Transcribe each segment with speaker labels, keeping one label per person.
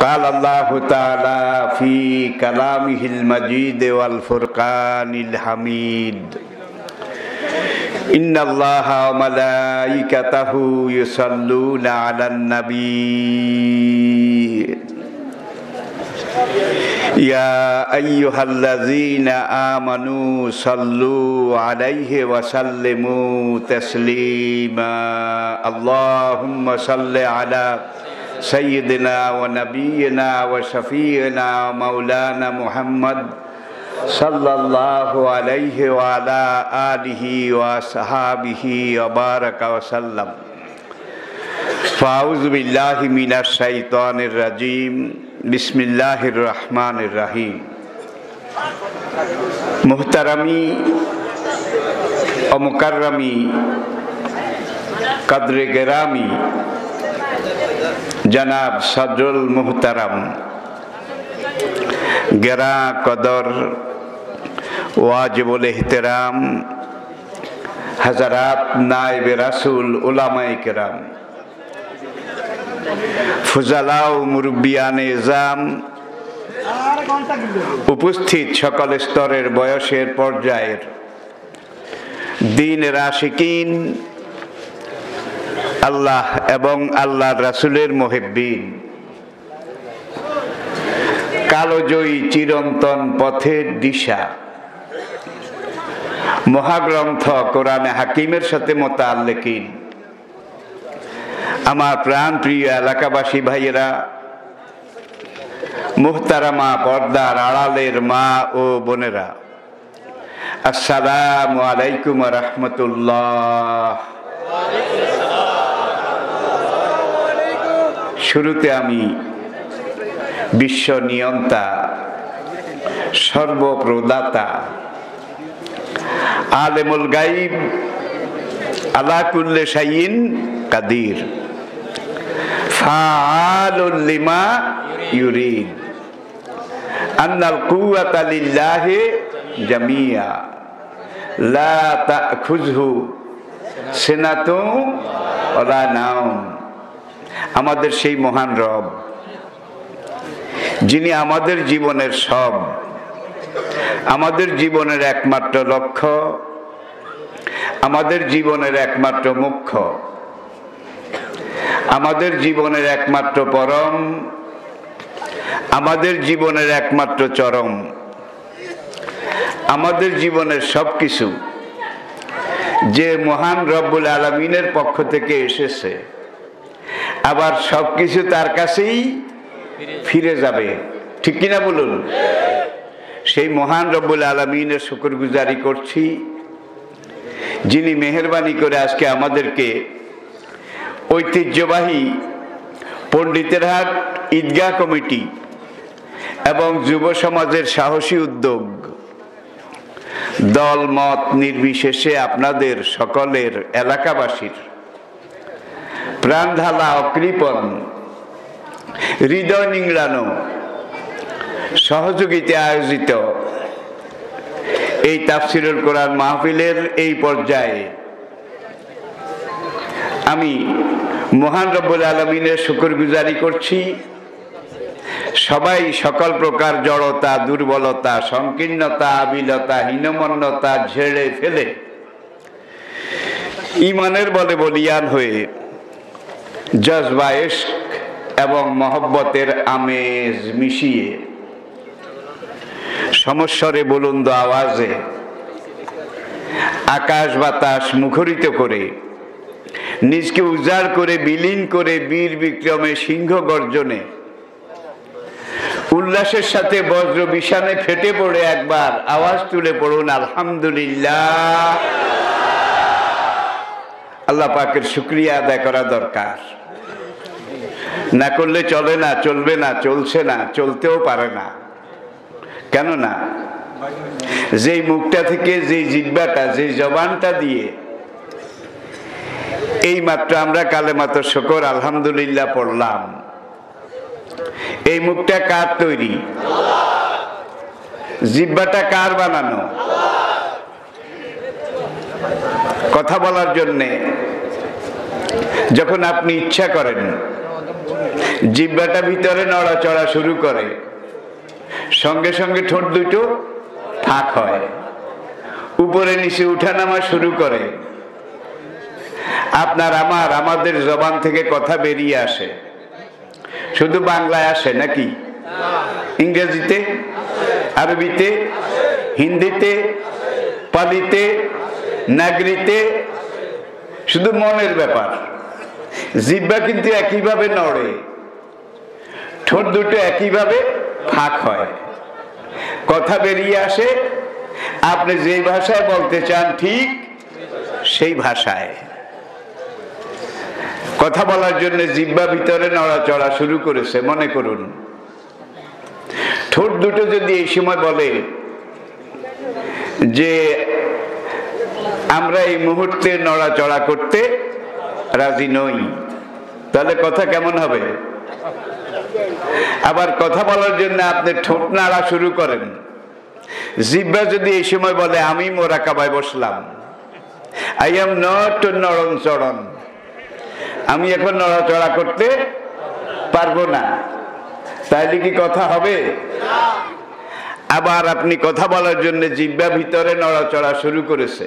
Speaker 1: قال الله تعالى في كلامه المجيد والفرقان الحميد إن الله وملائكته يصلون على النبي يا أيها الذين آمنوا صلوا عليه وسلموا تسليما اللهم صل على سيدنا ونبينا وشفيعنا مولانا محمد صلى الله عليه وعلى آله وصحابه وبارك وسلم فأعوذ بالله من الشيطان الرجيم بسم الله الرحمن الرحيم محترمی و مکرمی قدر گرامی जनाब सदरुल मुहतरम गरा कदर वाजिबुल एहतराम हजरात नाइब रसूल उलमाए किराम फुजाला व मुरब्बियाने इज़ाम उपस्थित सकल स्तरेर बयसेर पर्यायेर दीनेर आशिकीन আল্লাহ এবং আল্লাহর রাসূলের মুহিব্বিন কালোজয়ী চিরন্তন পথের দিশা মহাগ্রন্থ কোরআনে হাকিমের সাথে মোতাল্লিকিন আমার প্রাণপ্রিয় এলাকাবাসী ভাইয়েরা মুহতারামা পর্দার আড়ালের মা ও বোনেরা আসসালামু আলাইকুম ওয়া রাহমাতুল্লাহ। শুরুতে আমি বিশ্ব নিয়ন্তা সর্বপ্রদাতা আলেমুল গায়ব আলা কুল্লি শাইইন কাদির ফাআলুল লিমা ইউরিদ আন্নাল কুওয়াতা লিল্লাহি জামিয়া লা তাখুযহু সিনাতুন ওয়ালা নাওম। আমাদের সেই মহান রব যিনি আমাদের জীবনের সব, আমাদের জীবনের একমাত্র লক্ষ্য, আমাদের জীবনের একমাত্র মুখ্য, আমাদের জীবনের একমাত্র পরম, আমাদের জীবনের একমাত্র চরম, আমাদের জীবনের সবকিছু যে মহান রব্বুল আলামিনের পক্ষ থেকে এসেছে আবার সবকিছু তার কাছেই ফিরে যাবে, ঠিক কিনা বলুন? সেই মহান রব্বুল আলামিনের শুকরগুজারি করছি যিনি মেহেরবানি করে আজকে আমাদেরকে ঐতিহ্যবাহী পণ্ডিতেরহাট ঈদগাহ কমিটি এবং যুব সমাজের সাহসী উদ্যোগ দল মত নির্বিশেষে আপনাদের সকলের এলাকাবাসীর প্রাণ ঢালা অকৃপণ হৃদয় নিংড়ানো সহযোগিতা আয়োজিত এই তাফসীরুল কোরআন মাহফিলের এই পর্যায়ে আমি মহান রব্বুল আলামিনের শুকরগুজারি করছি। সবাই সকল প্রকার জড়তা, দুর্বলতা, সংকীর্ণতা, আবিলতা, হীনমন্যতা ঝেড়ে ফেলে ঈমানের বলে বলিয়ান হয়ে জজবা ইশক এবং মহব্বতের আমেজ মিশিয়ে সমস্বরে বুলন্দ আওয়াজে আকাশ বাতাস মুখরিত করে নিজকে উজাড় করে বিলীন করে বীর বিক্রমে সিংহ গর্জনে উল্লাসের সাথে বজ্র বিষানে ফেটে পড়ে একবার আওয়াজ তুলে পড়ুন আলহামদুলিল্লাহ। আল্লাহ পাকের শুকরিয়া আদায় করা দরকার, না করলে চলে না, চলবে না, চলছে না, চলতেও পারে না। কেননা যেই মুখটা থেকে, যেই জিহ্বাটা, যেই জবানটা দিয়ে এই মাত্র আমরা কালেমাত শুকর আলহামদুলিল্লাহ পড়লাম, এই মুখটা কার তৈরি? জিহ্বাটা কার বানানো? কথা বলার জন্যে যখন আপনি ইচ্ছা করেন জিহ্বাটা ভিতরে নড়াচড়া শুরু করে, সঙ্গে সঙ্গে ঠোঁট দুটো ফাঁক হয়, উপরে নিচে উঠানামা শুরু করে। আমাদের জবান থেকে কথা বেরিয়ে আসে, শুধু বাংলায় আসে নাকি? ইংরেজিতে, আরবিতে, হিন্দিতে, পালিতে, নাগরিতে, শুধু মনের ব্যাপার। জিহ্বা কিন্তু একইভাবে নড়ে, ঠোঁট দুটো একইভাবে ফাঁক হয়, কথা বেরিয়ে আসে। আপনি যে ভাষায় বলতে চান ঠিক সেই ভাষায়। কথা বলার জন্য জিহ্বা ভিতরে নড়াচড়া শুরু করেছে। মনে করুন, ঠোঁট দুটো যদি এই সময় বলে যে আমরা এই মুহূর্তে নড়াচড়া করতে রাজি নই, তাহলে কথা কেমন হবে? আবার কথা বলার জন্য আপনি ঠোঁট নাড়া শুরু করেন, জিহ্বা যদি এই সময় বলে আমি মোরাকাবায় বসলাম, আই এম নট নড়ন চড়ন, আমি এখন নড়াচড়া করতে পারবো না, তাইলে কি কথা হবে? আবার আপনি কথা বলার জন্য জিহ্বা ভিতরে নড়াচড়া শুরু করেছে,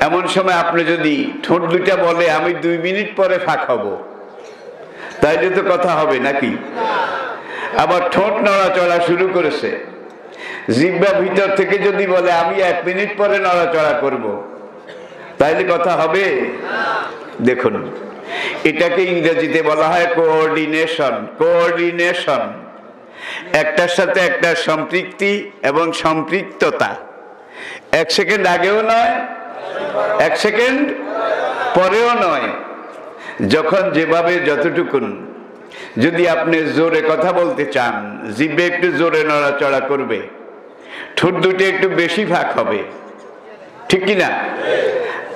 Speaker 1: এমন সময় আপনি যদি ঠোঁট দুটা বলে আমি 2 মিনিট পরে ফাঁক হব, তাইলে তো কথা হবে নাকি? আবার ঠোঁট নড়াচড়া শুরু করেছে, জিহ্বা ভিতর থেকে যদি বলে আমি 1 মিনিট পরে নড়াচড়া করব, তাইলে কথা হবে? দেখুন, এটাকে ইংরেজিতে বলা হয় কোঅর্ডিনেশন। কোঅর্ডিনেশন, একটার সাথে একটা সম্পৃক্তি এবং সম্পৃক্ততা। 1 সেকেন্ড আগেও নয়, 1 সেকেন্ড পরেও নয়। যখন যেভাবে যতটুকুন, যদি আপনি জোরে কথা বলতে চান, জিহ্বা একটু জোরে নড়াচড়া করবে, ঠোঁট দুটো একটু বেশি ফাঁক হবে, ঠিক কিনা?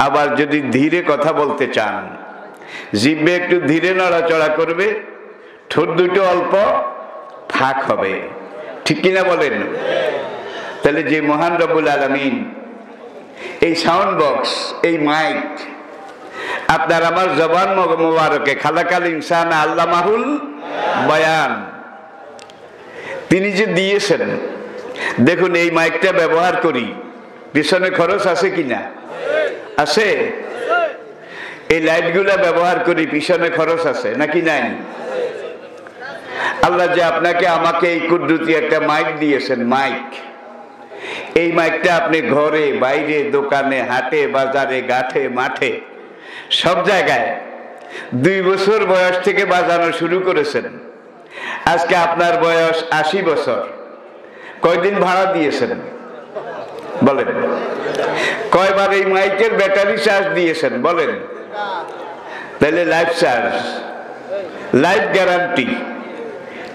Speaker 1: আবার যদি ধীরে কথা বলতে চান, জিহ্বা একটু ধীরে নড়াচড়া করবে, ঠোঁট দুটো অল্প ফাঁক হবে, ঠিক কিনা বলেন? তাহলে যে মহান রব্বুল আলামিন এই সাউন্ড বক্স, এই মাইক আপনার আমার জবান মোবারকে খালাকাল ইনসান আল্লামাহুল বায়ান, তিনি যে দিয়েছেন, দেখুন এই মাইকটা ব্যবহার করি, পিছনে খরচ আছে কিনা? আছে। এই লাইটগুলা ব্যবহার করি, পিছনে খরচ আছে নাকি নাই? আল্লাহ যে আপনাকে আমাকে এই কুদরতি একটা মাইক দিয়েছেন, মাইক, এই মাইকটা আপনি ঘরে, বাইরে, দোকানে, হাটে, বাজারে, গাঠে, মাঠে, সব জায়গায় 2 বছর বয়স থেকে বাজানো শুরু করেছেন। আজকে আপনার বয়স 80 বছর। কয়দিন ভাড়া দিয়েছেন বলেন? কয়বার এই মাইকের ব্যাটারি চার্জ দিয়েছেন বলেন? তাহলে লাইফ চার্জ, লাইফ গ্যারান্টি,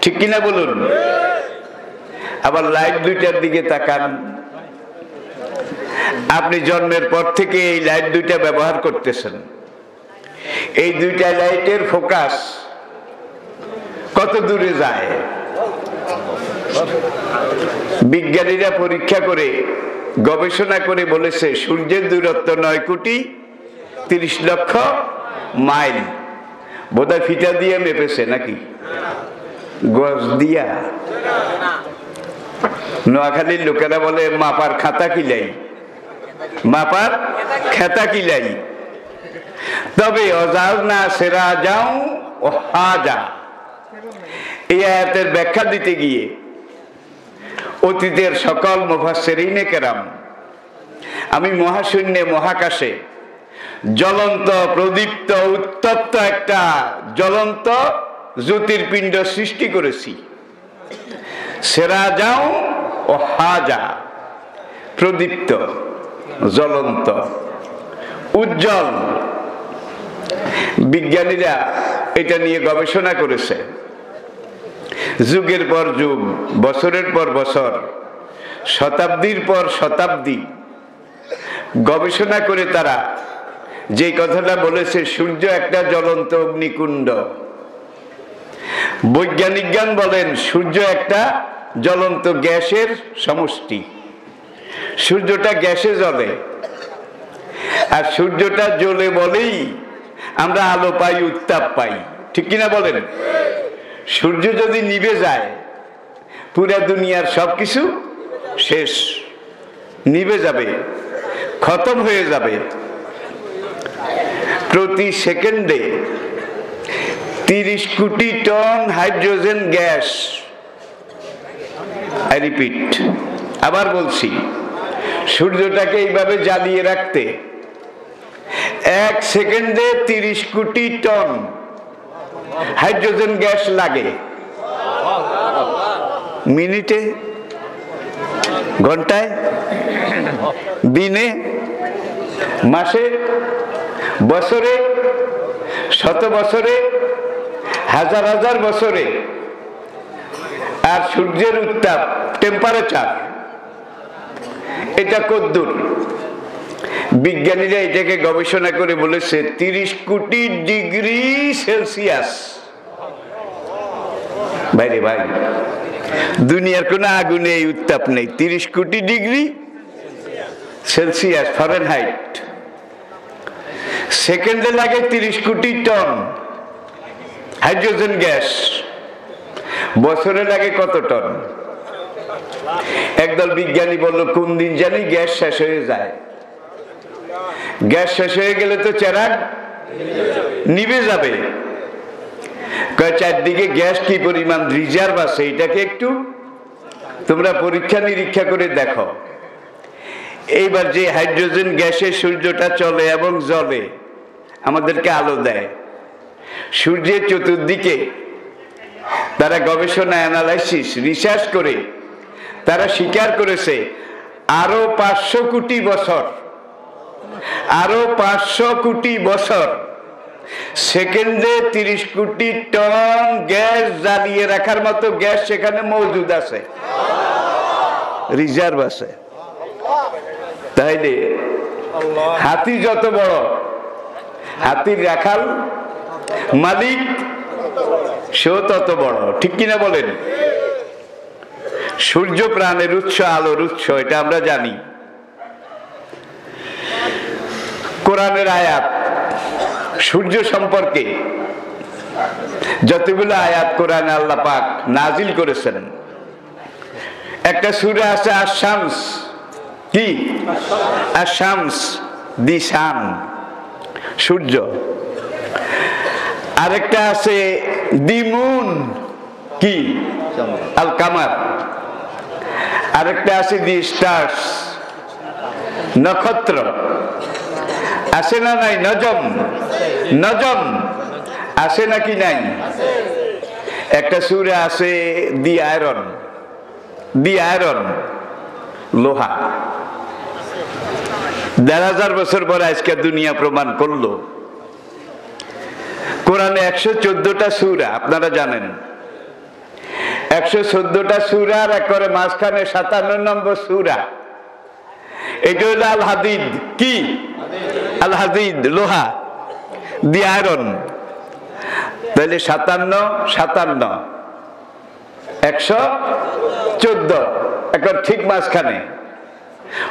Speaker 1: ঠিক কিনা বলুন? আবার লাইট দুইটার দিকে তাকান, আপনি জন্মের পর থেকে এই লাইট দুইটা ব্যবহার করতেছেন। এই দুইটা লাইটের ফোকাস কত দূরে যায়? বিজ্ঞানীরা পরীক্ষা করে, গবেষণা করে বলেছে সূর্যের দূরত্ব 9 কোটি 30 লক্ষ মাইল। বোধহয় ফিতা দিয়ে মেপেছে নাকি? গজ দিয়া? নোয়াখালীর লোকেরা বলে মাপার খাতা কিলাই, মাপার খাতা কিলাই। তবে অজাও না সেরা যাও ও হাজা, এই আয়াতের ব্যাখ্যা দিতে গিয়ে অতীতের সকল মুফাসসিরিনে কেরাম, আমি মহাশূন্যে, মহাকাশে জ্বলন্ত, প্রদীপ্ত, উত্তপ্ত একটা জ্বলন্ত জ্যোতির্পিণ্ড সৃষ্টি করেছি। সেরা যাও ও হাজা, প্রদীপ্ত, জ্বলন্ত, উজ্জ্বল। বিজ্ঞানীরা এটা নিয়ে গবেষণা করেছে, যুগের পর যুগ, বছরের পর বছর, শতাব্দীর পর শতাব্দী গবেষণা করে তারা যে কথাটা বলেছে, সূর্য একটা জ্বলন্ত অগ্নিকুণ্ড। বৈজ্ঞানিকগণ বলেন সূর্য একটা জ্বলন্ত গ্যাসের সমষ্টি। সূর্যটা গ্যাসে জ্বলে, আর সূর্যটা জ্বলে বলেই আমরা আলো পাই, উত্তাপ পাই। ঠিক কিনা বলেন? সূর্য যদি নিভে যায় পুরা দুনিয়ার সবকিছু শেষ, নিভে যাবে, খতম হয়ে যাবে। প্রতি সেকেন্ডে 30 কোটি ton hydrogen gas, I repeat, আবার বলছি, সূর্যটাকে এইভাবে জ্বালিয়ে রাখতে 1 সেকেন্ডে 30 কোটি টন হাইড্রোজেন গ্যাস লাগে। মিনিটে, ঘন্টায়, দিনে, মাসে, বছরে, শত বছরে, হাজার হাজার বছরে। আর সূর্যের উত্তাপ, টেম্পারেচার, এটা কদ্দূর? বিজ্ঞানীরা এটাকে গবেষণা করে বলেছে 30 কোটি ডিগ্রি সেলসিয়াস। ভাই রে ভাই, দুনিয়ার কোন আগুনে এই উত্তাপ নেই। 30 কোটি ডিগ্রি সেলসিয়াস, ফারেনহাইট। সেকেন্ডে লাগে 30 কোটি টন হাইড্রোজেন গ্যাস। বছরে লাগে কত টন? একদল বিজ্ঞানী বলল কোন দিন জানি গ্যাস শেষ হয়ে যায়। গ্যাস শেষ হয়ে গেলে তো চেরাগ নিভে যাবে। চারদিকে গ্যাস কি পরিমাণ রিজার্ভ আছে এটাকে একটু তোমরা পরীক্ষা নিরীক্ষা করে দেখো। এইবার যে হাইড্রোজেন গ্যাসে সূর্যটা চলে এবং জ্বলে, আমাদেরকে আলো দেয়। সূর্যের চতুর্দিকে তারা গবেষণা, অ্যানালাইসিস, রিসার্চ করে তারা স্বীকার করেছে আরো 500 কোটি বছর, আরো 500 কোটি বছর সেকেন্ডে 30 কোটি টন গ্যাস জ্বালিয়ে রাখার মতো গ্যাস সেখানে মজুদ আছে, রিজার্ভ আছে। তাইলে হাতি যত বড়, হাতির রাখাল মালিক সেও তত বড়, ঠিক কিনা বলেন? সূর্য প্রাণের উৎস, আলোর উৎস, এটা আমরা জানি। কোরআনের আয়াত সূর্য সম্পর্কে যতগুলো আয়াত কোরআনে আল্লাহ পাক নাজিল করেছেন, একটা সূরা আছে আশ-শামস। কি? আশ-শামস, দি সান, সূর্য। আরেকটা আছে দি মুন, কি? আল কামার। আরেকটা আছে দি স্টার্স, নক্ষত্র। আছে না নাই? নজম, নজম আছে নাকি নাই? একটা সূরা আছে দি আয়রন, দি আয়রন, লোহা। ১,৫০০ বছর পরে আজকে দুনিয়া প্রমাণ করলো কোরআনে 114টা সূরা, আপনারা জানেন 114টা সূরার একবারে মাঝখানে 57 নম্বর সূরা, এটা হলো আল হাদিদ। কি? আল হাদিদ, লোহা, দি আয়রন। তাহলে 57, 57, 114, একবার ঠিক মাঝখানে।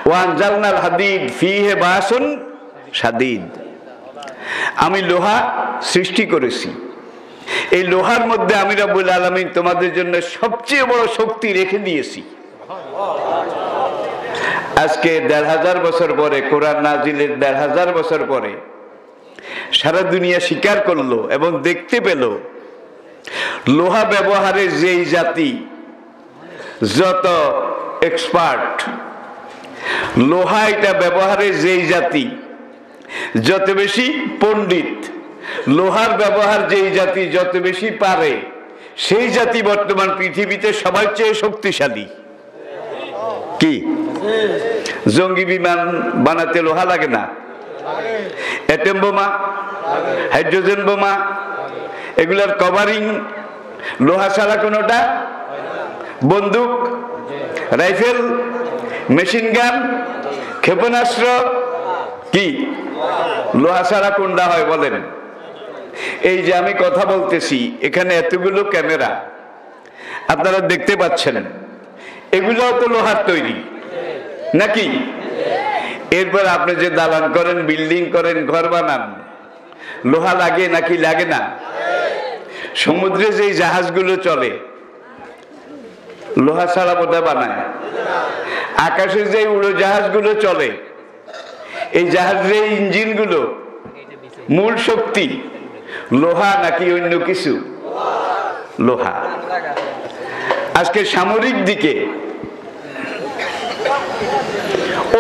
Speaker 1: ওয়ানজালনাল হাদিদ ফিহে বাসুন শাদীদ। আমি লোহা সৃষ্টি করেছি, এই লোহার মধ্যে আমি রব্বুল আলামিন তোমাদের জন্য সবচেয়ে বড় শক্তি রেখে দিয়েছি। আজকে ১,৫০০ বছর পরে, কোরআন নাজিলের ১,৫০০ বছর পরে সারা দুনিয়া স্বীকার করলো এবং দেখতে পেল লোহা ব্যবহারে যেই জাতি যত এক্সপার্ট, লোহা এটা ব্যবহারে যেই জাতি যত বেশি পণ্ডিত, লোহার ব্যবহার যেই জাতি যত বেশি পারে, সেই জাতি বর্তমান পৃথিবীতে সবার চেয়ে শক্তিশালী। কি? জঙ্গি বিমান বানাতে লোহা লাগে না? অ্যাটম বোমা, হাইড্রোজেন বোমা, এগুলার কভারিং লোহা ছাড়া কোনোটা? বন্দুক, রাইফেল, মেশিন গান, ক্ষেপণাস্ত্র, কি লোহা ছাড়া কোনটা হয় বলেন? এই যে আমি কথা বলতেছি, এখানে এতগুলো ক্যামেরা আপনারা দেখতে পাচ্ছেন, এগুলোও তো লোহার তৈরি নাকি? এরপর আপনি যে দালান করেন, বিল্ডিং করেন, ঘর বানান, লোহা লাগে নাকি লাগে না? সমুদ্রে যে জাহাজগুলো চলে লোহা ছাড়া বোধহয় বানায়, আকাশে যে উড়োজাহাজগুলো চলে এই জাহাজের ইঞ্জিনগুলো মূল শক্তি লোহা নাকি অন্য কিছু? লোহা। আজকে সামরিক দিকে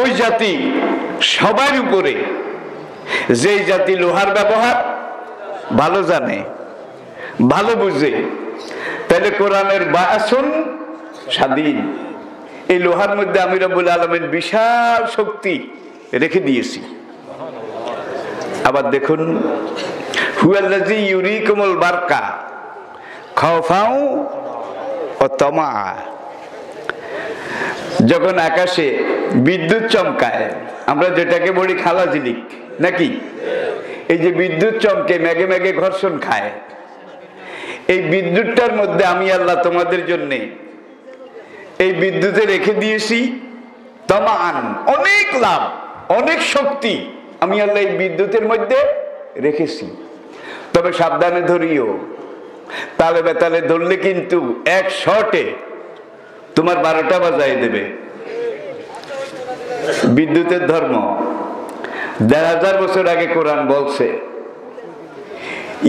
Speaker 1: ওই জাতি সবার উপরে, যেই জাতি লোহার ব্যবহার ভালো জানে, ভালো বুঝে, তাহলে কোরআনের বাসন স্বাধীন। এই লোহার মধ্যে আমি রব্বুল আলামিন বিশাল শক্তি রেখে দিয়েছি। আবার দেখুন, হুয়াল্লাযী ইউরিকুমুল বারকা খাওফাও ওয়া তামা। যখন আকাশে বিদ্যুৎ চমকায়, আমরা যেটাকে বলি খালা ঝিলিক নাকি, এই যে বিদ্যুৎ চমকে মেঘে মেঘে ঘর্ষণ খায়, এই বিদ্যুৎটার মধ্যে আমি আল্লাহ তোমাদের জন্য এই বিদ্যুতে রেখে দিয়েছি তামান, অনেক লাভ, অনেক শক্তি আমি আল্লাহ এই বিদ্যুতের মধ্যে রেখেছি। তবে সাবধানে ধরিও, তালে বেতালে ধরলে কিন্তু এক শর্টে তোমার 12টা বাজায় দেবে। বিদ্যুতের ধর্ম 1000 বছর আগে কোরআন বলছে,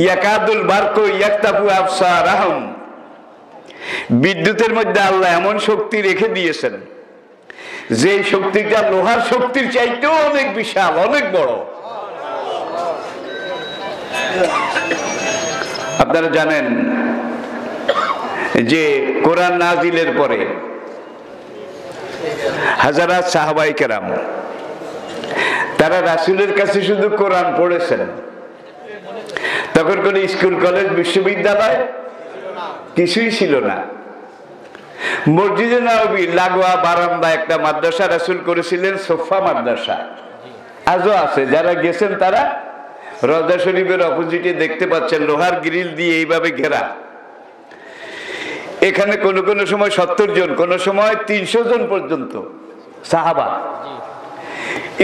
Speaker 1: ইয়াকাদুল বারকু ইয়াকতাফু আবসারাহুম, বিদ্যুতের মধ্যে আল্লাহ এমন শক্তি রেখে দিয়েছেন যে শক্তিটা লোহার শক্তির চাইতেও অনেক বিশাল, অনেক বড়। আপনারা জানেন যে কোরআন নাজিলের পরে হাজারাত সাহাবায়ে কেরাম তারা রাসূলের কাছে শুধু কোরআন পড়েছেন। তখন কোন স্কুল কলেজ বিশ্ববিদ্যালয় কিছুই ছিল না। মসজিদে নববীর লাগোয়া বারান্দা একটা মাদ্রাসা রাসূল করেছিলেন, সোফা মাদ্রাসা, আজও আছে। যারা গেছেন তারা রওজা শরীফের অপোজিটে দেখতে পাচ্ছেন, লোহার গ্রিল দিয়ে এইভাবে ঘেরা। এখানে কোনো কোনো সময় 70 জন, কোনো সময় 300 জন পর্যন্ত সাহাবা।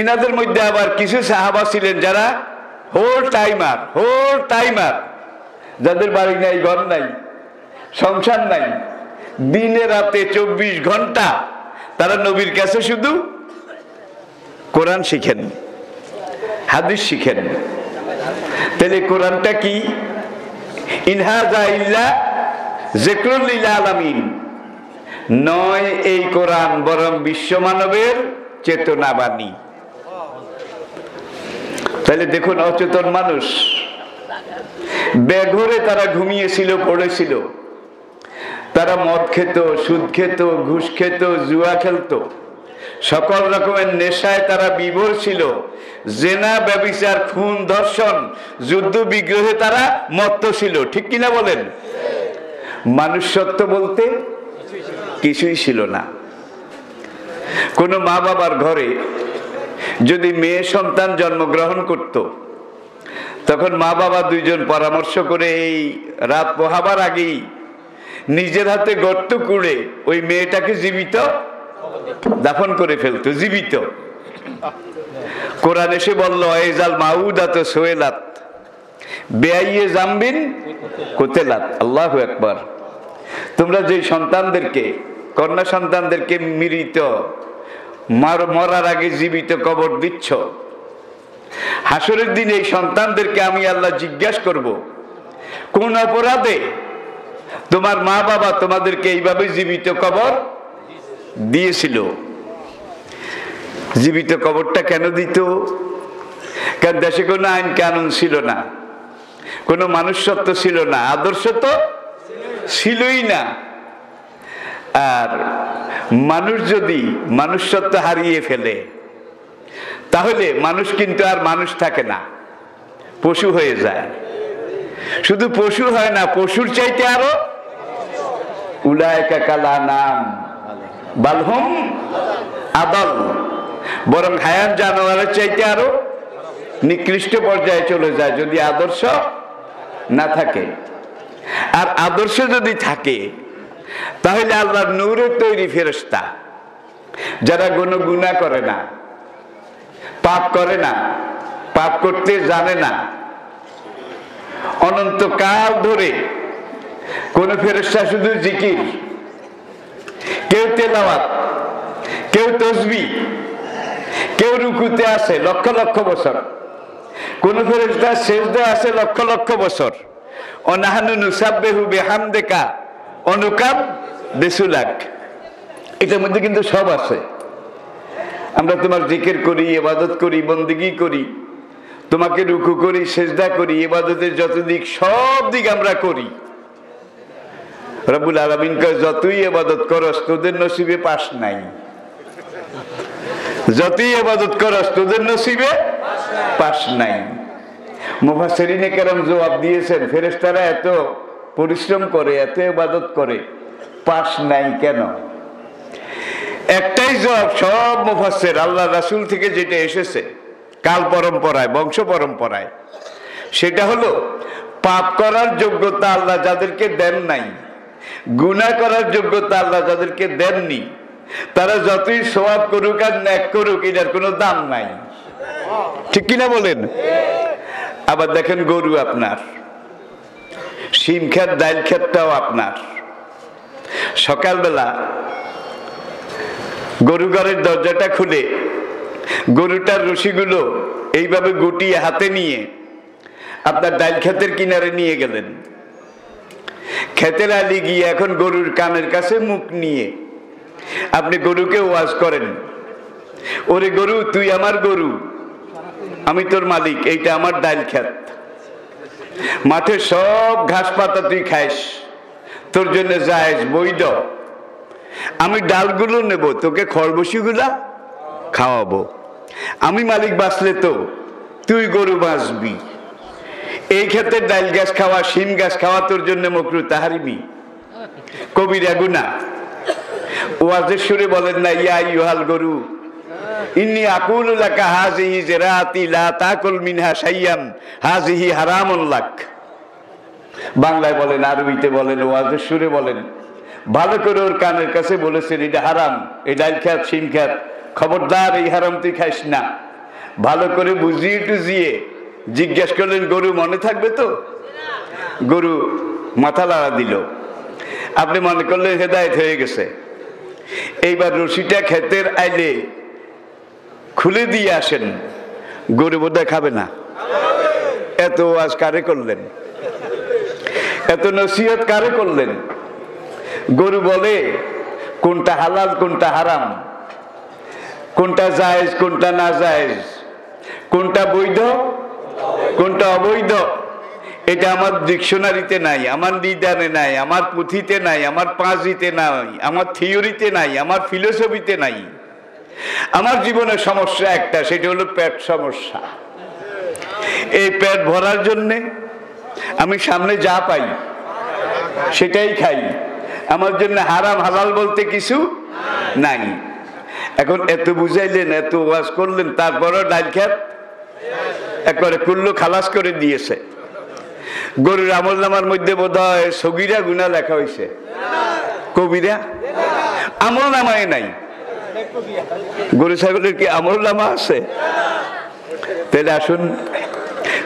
Speaker 1: ইনাদের মধ্যে আবার কিছু সাহাবা ছিলেন যারা হোল টাইমার, যাদের বাড়ি নাই, ঘর নাই, সংসার নাই, দিনে রাতে 24 ঘন্টা তারা নবীর কাছে শুধু কোরআন শিখেন, হাদিস শিখেন। তাহলে কোরআনটা কি? ইন হাযা ইল্লা যিকরুল লিল আলামিন নয়, এই কোরআন বরং বিশ্ব মানবের চেতনাবাণী। তাহলে দেখুন, অচেতন মানুষ বেঘরে তারা ঘুমিয়েছিল, পড়েছিল, তারা মদ খেত, সুদ খেত, ঘুষ খেত, জুয়া খেলতো, সকল রকমের নেশায় তারা বিভোর ছিল। জেনা, ব্যভিচার, খুন, ধর্ষণ, যুদ্ধ বিগ্রহে তারা মত্ত ছিল। ঠিক কিনা বলেন? মানুষত্ব বলতে কিছুই ছিল না। কোন মা বাবার ঘরে যদি মেয়ে সন্তান জন্মগ্রহণ করত, তখন মা বাবা দুইজন পরামর্শ করে এই রাত পোহাবার আগেই নিজের হাতে গর্ত কুড়ে ওই মেয়েটাকে জীবিত দাফন করে ফেলতো, জীবিত। কোরআন এসে বলল, আইজাল মাউদাত সুয়েলাত বেআইয়ে জামবিন কুতিলাত। আল্লাহু আকবার। তোমরা যে সন্তানদেরকে, কন্যা সন্তানদেরকে মৃত, মরার আগে জীবিত কবর দিচ্ছ, হাসরের দিন এই সন্তানদেরকে আমি আল্লাহ জিজ্ঞাসা করব, কোন অপরাধে তোমার মা বাবা তোমাদেরকে এইভাবে জীবিত কবর দিয়েছিল? জীবিত কবরটা কেন দিত? কারণ দেশে কোনো আইন কানুন ছিল না, কোনো মানুষত্ব ছিল না, আদর্শ তো ছিলই না। আর মানুষ যদি মানুষত্ব হারিয়ে ফেলে, তাহলে মানুষ কিন্তু আর মানুষ থাকে না, পশু হয়ে যায়। শুধু পশু হয় না, পশুর চাইতে আরো উলাইকা কাল আনাম বাল হুম আদাল, বরং হায়াত জানোয়ারের চাইতে আরো নিকৃষ্ট পর্যায়ে চলে যায় যদি আদর্শ না থাকে। আর আদর্শ যদি থাকে, তাহলে আল্লাহর নূরের তৈরি ফেরেশতা যারা কোনো গুনাহ করে না, পাপ করে না, পাপ করতে জানে না, অনন্তকাল ধরে কোন ফেরেশতা শুধু জিকির, কেউ তেলাওয়াত, কেউ তাসবিহ, কেউ রুকুতে আছে লক্ষ লক্ষ বছর, কোন ফেরেশতা সিজদায় আছে লক্ষ লক্ষ বছর। অনাহানু নুসাব্বিহু বিহামদিকা অনুকাব্বিসু লাক, এটার মধ্যে কিন্তু সব আছে। আমরা তোমার জিকির করি, ইবাদত করি, বন্দেগী করি, তোমাকে রুকু করি, সিজদা করি, ইবাদতের যত দিক সব দিক আমরা করি। রব্বুল আলামিন কয় যতই ইবাদত করস তোদের নসিবে পাস নাই, যতই ইবাদত করস তোদের নসিবে পাস নাই। মুফাসসিরিনে কেরাম জবাব দিয়েছেন, ফেরেশতারা এত পরিশ্রম করে, এত ইবাদত করে, পাস নাই কেন? একটাই জবাব সব মুফাসসির, আল্লাহ রাসূল থেকে যেটা এসেছে কাল পরম্পরায়, বংশ পরম্পরায়, সেটা হলো পাপ করার যোগ্যতা আল্লাহ যাদেরকে দেন নাই, গুনাহ করার যোগ্যতা আল্লাহ যাদেরকে দেননি, তারা যতই সওয়াব করুক আর নেক করুক এটার কোনো দাম নাই। ঠিক কিনা বলেন? আবার দেখেন গরু আপনার, শিম ক্ষেত ডাইল ক্ষেতটাও আপনার। সকালবেলা গরু ঘরের দরজাটা খুলে গরুটার রশিগুলো এইভাবে গুটিয়ে হাতে নিয়ে আপনার ডাইল ক্ষেতের কিনারে নিয়ে গেলেন। ক্ষেতের আলি গিয়ে এখন গরুর কানের কাছে মুখ নিয়ে আপনি গরুকে ওয়াজ করেন, ওরে গরু তুই আমার গরু, আমি তোর মালিক, এইটা আমার ডাইল ক্ষেত, মাঠে সব ঘাস পাতা তুই খাইস, তোর জন্য জায়েজ বৈধ, আমি ডালগুলো নেব, তোকে খরবশিগুলা খাওয়াবো, আমি মালিক বাঁচলে তো তুই গরু বাঁচবি। এই ক্ষেত্রে ডাইল গাছ খাওয়া, শিম গাছ খাওয়া তোর জন্য মাকরুহ তাহরিমি, কবিরা গুনাহ। ওয়াজের সুরে বলেন না, ইয়া আইয়ুহাল গরু ইন্নী আকুলু লাকা হাযিহি জিরাতি লা তাকুল মিনহা শাইয়ান হাযিহি হারামুন লাক। বাংলায় বলেন, আরবিতে বলেন, ওয়াজের সুরে বলেন, ভালো করে ওর কানের কাছে বলেছেন এটা হারাম, এই ডাইল খেত শিম খেত, খবরদার এই হারাম তুই খাইস না। ভালো করে বুঝিয়ে টুজিয়ে জিজ্ঞেস করলেন, গরু মনে থাকবে তো? গরু মাথা লাড়া দিল। আপনি মনে করলেন হেদায়েত হয়ে গেছে। এইবার রশিটা ক্ষেতের আইলে খুলে দিয়ে আসেন, গরু বোধহয় খাবে না। এত ওয়াজ কারে করলেন? এত নসিহত কারে করলেন? গরু বলে কোনটা হালাল কোনটা হারাম, কোনটা জায়েজ কোনটা না জায়েজ, কোনটা বৈধ কোনটা অবৈধ, এটা আমার ডিকশনারিতে নাই, আমার নিদানে নাই, আমার পুঁথিতে নাই, আমার পাঁজিতে নাই, আমার থিওরিতে নাই, আমার ফিলোসফিতে নাই। আমার জীবনের সমস্যা একটা, সেটা হলো পেট সমস্যা। এই পেট ভরার জন্যে আমি সামনে যা পাই সেটাই খাই, আমার জন্য হারাম হালাল বলতে কিছু নাই। এখন এত বুঝাইলেন, এত ওয়াজ করলেন, তারপরও ডাইল খেত একবারে কুল্লু খালাস করে দিয়েছে। গরুর আমল নামার মধ্যে বোধ হয় সগীরা গুনাহ লেখা হয়েছে, কবিরা আমল নামায় নাই। গরু ছাগলের কি আমল নামা আছে? তাহলে আসুন,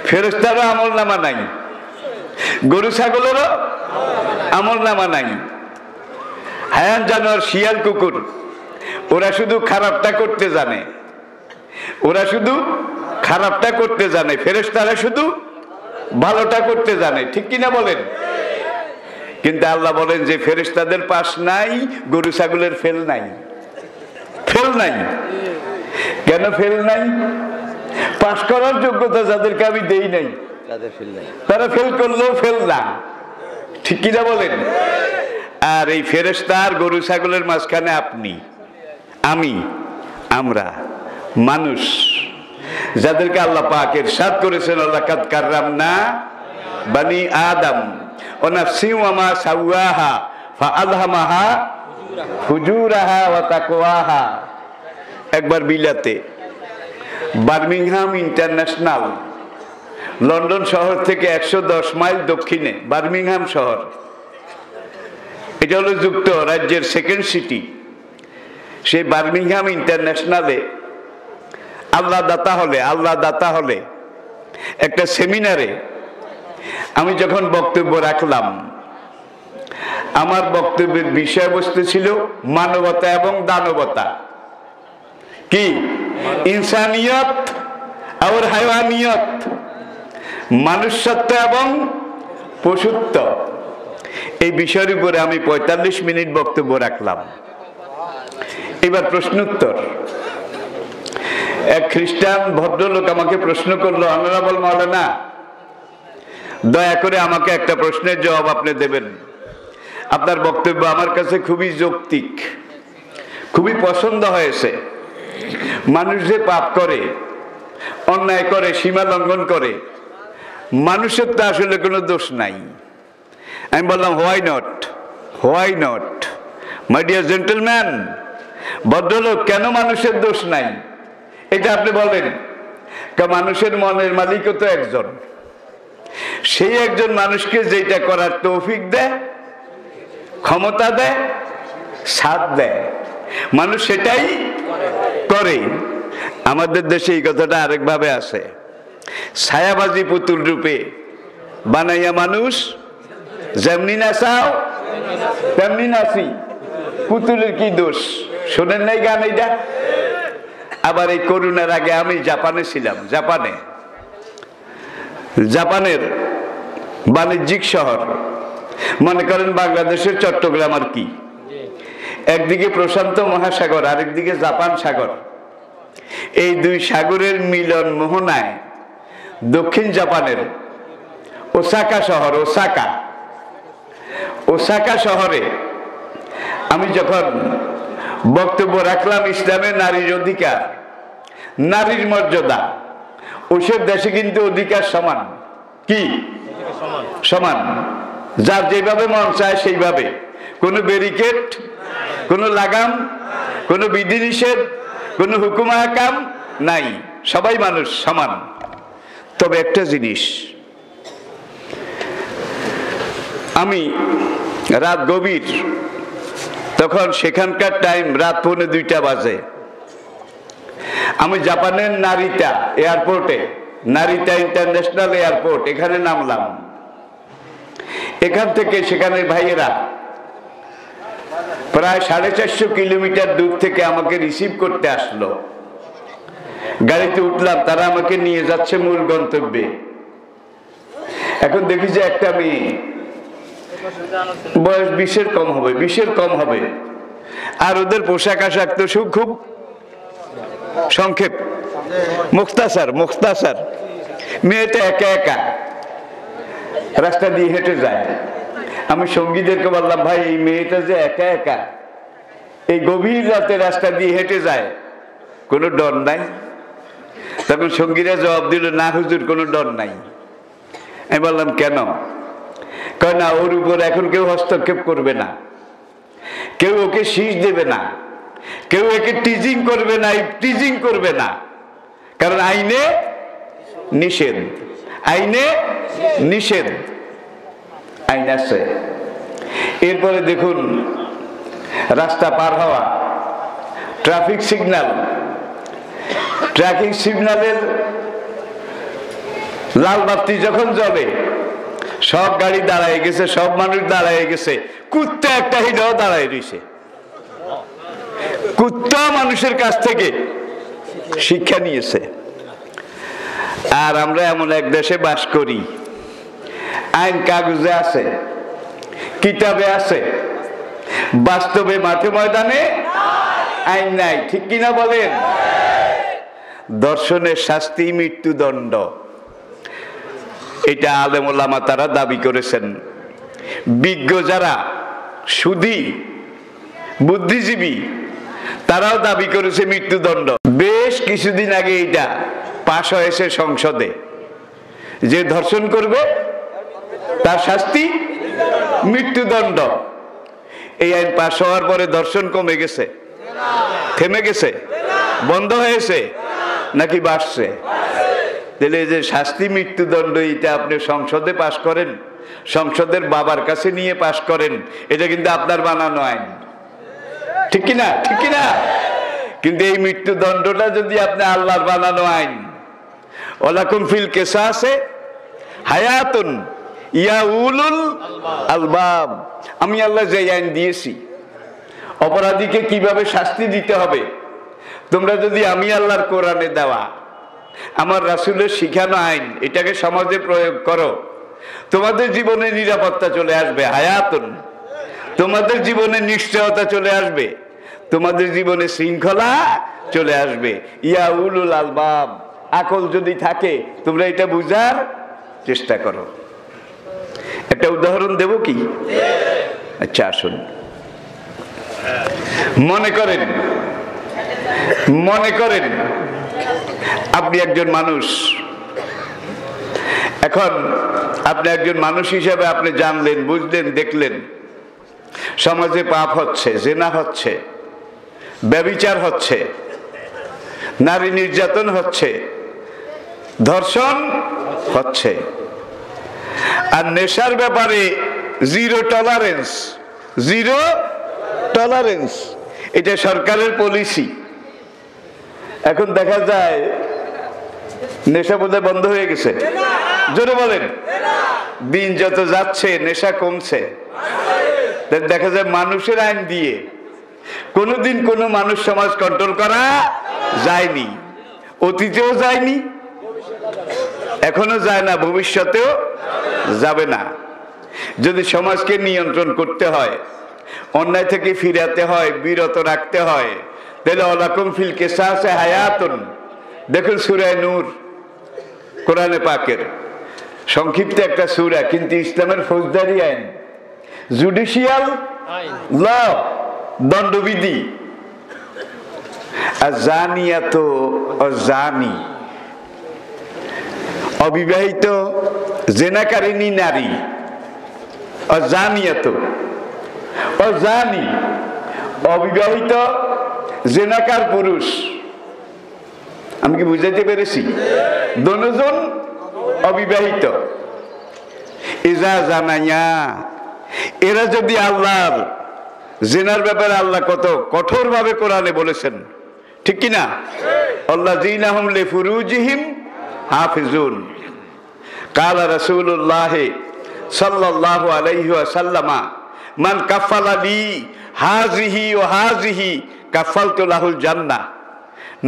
Speaker 1: ফেরেশতারও আমল নামা নাই, গরু ছাগলেরও আমল নামা নাই। হায়ান জানোয়ার, শিয়াল কুকুর, ওরা শুধু খারাপটা করতে জানে, ওরা শুধু খারাপটা করতে জানে, ফেরেশতারা শুধু ভালোটা করতে জানে। ঠিক কিনা বলেন? কিন্তু আল্লাহ বলেন যে ফেরেশতাদের পাশ নাই, গরু ছাগলের ফেল নাই, ফেল নাই। কেন ফেল নাই? পাশ করার যোগ্যতা যাদেরকে আমি দেই নাই, তারা ফেল করলেও ফেল না। ঠিক কিনা বলেন? আর এই ফেরেশতা আর গরু ছাগলের মাঝখানে আপনি, আমি, আমরা মানুষ, যাদেরকে আল্লাহ পাক ইরশাদ করেছেন, লাকাদ কাররামনা বানি আদম ওয়া নাফসি ওয়া মা সাওয়াহা ফাআলহামাহা ফুজুরাহা ওয়া তাকওয়াহা। একবার বিলাতে বার্মিংহাম ইন্টারন্যাশনাল, লন্ডন শহর থেকে 110 মাইল দক্ষিণে বার্মিংহাম শহর, এটা হলো যুক্তরাজ্যের সেকেন্ড সিটি। সেই বার্মিংহাম ইন্টারন্যাশনালে আল্লাহ দাতা হলে একটা সেমিনারে আমি যখন বক্তব্য রাখলাম, আমার বক্তব্যের বিষয়বস্তু ছিল মানবতা এবং দানবতা। কি? ইনসানিয়ত আর হায়ওয়ানিয়ত, মানুষ্যত্ব এবং পশুত্ব। এই বিষয়ের উপরে আমি ৪৫ মিনিট বক্তব্য রাখলাম। এবার প্রশ্ন উত্তর। এক খ্রিস্টান ভদ্রলোক আমাকে প্রশ্ন করলো, অনারেবল মাওলানা, দয়া করে আমাকে একটা প্রশ্নের জবাব আপনি দেবেন। আপনার বক্তব্য আমার কাছে খুবই যৌক্তিক, খুবই পছন্দ হয়েছে। মানুষ যে পাপ করে, অন্যায় করে, সীমা লঙ্ঘন করে, মানুষের তো আসলে কোনো দোষ নাই। আমি বললাম, why not, why not my dear gentleman, ভদ্রলোক, কেন মানুষের দোষ নাই এটা আপনি বলেন। মানুষের মনের মালিকও তো একজন, সেই একজন মানুষকে যেটা করার তৌফিক দেয়, ক্ষমতা দেয়, সাথ দেয়, মানুষ সেটাই করে। আমাদের দেশে এই কথাটা আরেকভাবে আছে, ছায়াবাজি পুতুল রূপে বানাইয়া মানুষ যেমনি নাচাও তেমনি নাচি। পুতুলের কি দোষ? শোনেন নাই গান এইটা? আবার এই করোনার আগে আমি জাপানে ছিলাম। জাপানের বাণিজ্যিক শহর, মনে করেন বাংলাদেশের চট্টগ্রাম আর কি। একদিকে প্রশান্ত মহাসাগর, আরেকদিকে জাপান সাগর। এই দুই সাগরের মিলন মোহনায় দক্ষিণ জাপানের ওসাকা শহর, ওসাকা শহরে আমি যখন বক্তব্য রাখলাম ইসলামের নারীর অধিকার, নারীর মর্যাদা, ওসব দেশে কিন্তু অধিকার সমান। কি? সমান। যার যেভাবে মন চায় সেইভাবে, কোনো ব্যারিকেড, কোনো লাগাম, কোনো বিধিনিষেধ, কোনো হুকুম আহকাম নাই, সবাই মানুষ সমান। তবে একটা জিনিস, আমি রাত গভীর, তখন সেখানকার টাইম রাত 1:45 বাজে। আমি জাপানের নারিতা এয়ারপোর্টে, নারিতা ইন্টারন্যাশনাল এয়ারপোর্ট, এখানে নামলাম। এখান থেকে সেখানের ভাইয়েরা প্রায় 450 কিলোমিটার দূর থেকে আমাকে রিসিভ করতে আসলো। গাড়িতে উঠলাম, তারা আমাকে নিয়ে যাচ্ছে মূল গন্তব্যে। এখন দেখি যে একটা মেয়ে, বয়স 20-এর কম হবে, আর ওদের পোশাক আশাক তো খুব সংক্ষেপ, মুখতাসার। মেয়েটা একা একা রাস্তা দিয়ে হেঁটে যায়। আমি সঙ্গীদেরকে বললাম, ভাই, এই মেয়েটা যে একা একা এই গভীর রাতে রাস্তা দিয়ে হেঁটে যায়, কোনো ডর নাই? তখন সঙ্গীরা জবাব দিল, না হুজুর, কোনো ডর নাই। আমি বললাম, কেন? কয় না, ওর উপর এখন কেউ হস্তক্ষেপ করবে না, কেউ ওকে শীষ দেবে না, কেউ একে টিজিং করবে না, কারণ আইনে নিষেধ, আইন আছে। এরপরে দেখুন, রাস্তা পার হওয়া, ট্রাফিক সিগন্যালের লাল বাতি যখন জ্বলে, সব গাড়ি দাঁড়ায় গেছে, সব মানুষ দাঁড়ায় গেছে, কুত্তা একটা হিডাও দাঁড়ায় রয়েছে। কুত্তা মানুষের কাছ থেকে শিক্ষা নিয়েছে। আর আমরা এমন এক দেশে বাস করি, আইন কাগজে আছে, কিতাবে আছে, বাস্তবে মাঠে ময়দানে আইন নাই। ঠিক কিনা বলেন? ধর্ষণের শাস্তি মৃত্যুদণ্ড, এটা আলেম ওলামা তারা দাবি করেছেন। বিজ্ঞ যারা সুধী বুদ্ধিজীবী, তারাও দাবি করেছে মৃত্যুদণ্ড। বেশ কিছুদিন আগে এটা পাশ হয়েছে সংসদে, যে ধর্ষণ করবে তার শাস্তি মৃত্যুদণ্ড। এই আইন পাশ হওয়ার পরে ধর্ষণ কমে গেছে, থেমে গেছে, বন্ধ হয়েছে নাকি বাড়ছে? তাহলে যে শাস্তি মৃত্যুদণ্ড, এটা আপনি সংসদে পাশ করেন, সংসদের বাবার কাছে নিয়ে পাশ করেন, এটা কিন্তু আপনার বানানো আইন। ঠিক কিনা? কিন্তু এই মৃত্যুদণ্ডটা যদি আপনি আল্লাহর বানানো আইন, ওয়ালাকুম ফিল কিসাসে হায়াতুন, ইয়া উলুল আলবাব, আমি আল্লাহ যে আইন দিয়েছি অপরাধীকে কিভাবে শাস্তি দিতে হবে, তোমরা যদি আমি আল্লাহর কোরআনে দেওয়া আমার রাসূলের শিখানো আইন এটাকে সমাজে প্রয়োগ করো, তোমাদের জীবনে নিরাপত্তা চলে আসবে, হায়াতুন, তোমাদের জীবনে নিশ্চয়তা চলে আসবে, তোমাদের জীবনে শৃঙ্খলা চলে আসবে। ইয়া উলুল আলবাব, আকল যদি থাকে তোমরা এটা বুঝার চেষ্টা করো। একটা উদাহরণ দেব কি? আচ্ছা আসুন, মনে করেন আপনি একজন মানুষ। এখন আপনি একজন মানুষ হিসাবে আপনি জানলেন, বুঝলেন, দেখলেন সমাজে পাপ হচ্ছে, জিনা হচ্ছে, ব্যভিচার হচ্ছে, নারী নির্যাতন হচ্ছে, ধর্ষণ হচ্ছে, আর নেশার ব্যাপারে জিরো টলারেন্স, এটা সরকারের পলিসি। এখন দেখা যায় নেশা বোধহয় বন্ধ হয়ে গেছে, জোরে বলেন। দিন যত যাচ্ছে নেশা কমছে, দেখা যায় মানুষের আইন দিয়ে কোনোদিন কোনো মানুষ সমাজ কন্ট্রোল করা যায়নি, অতীতেও যায়নি, এখনো যায় না, ভবিষ্যতেও যাবে না। যদি সমাজকে নিয়ন্ত্রণ করতে হয়, অন্যায় থেকে ফিরাতে হয়, বিরত রাখতে হয়, তাহলে ওয়ালাকুম ফিল কিসাসে হায়াতুন। দেখুন সূরা নূর, কোরআনে পাকের সংক্ষিপ্ত একটা সূরা, কিন্তু ইসলামের ফৌজদারি আইন, জুডিশিয়াল ল, দণ্ডবিধি। আযানিয়াতু আযানি, অবিবাহিত জেনাকারিনী নারী, আযানিয়াতু আযানি, অবিবাহিত জেনাকার পুরুষ। আমি কি বুঝাইতে পেরেছি? দুজন অবিবাহিত, ইজা জানাইয়া, এরা যদি আল্লাহর জেনার ব্যাপারে আল্লাহ কত কঠোর ভাবে কোরআনে বলেছেন, ঠিক কিনা? আল্লাযীনা হুম লিফুরুজিহিম হাফিজুন। কালা রাসূলুল্লাহ সাল্লাল্লাহু আলাইহি ওয়াসাল্লামা মান কাফালা লি হাযিহি ওয়া হাযিহি কাফালতু লাহুল জান্নাহ।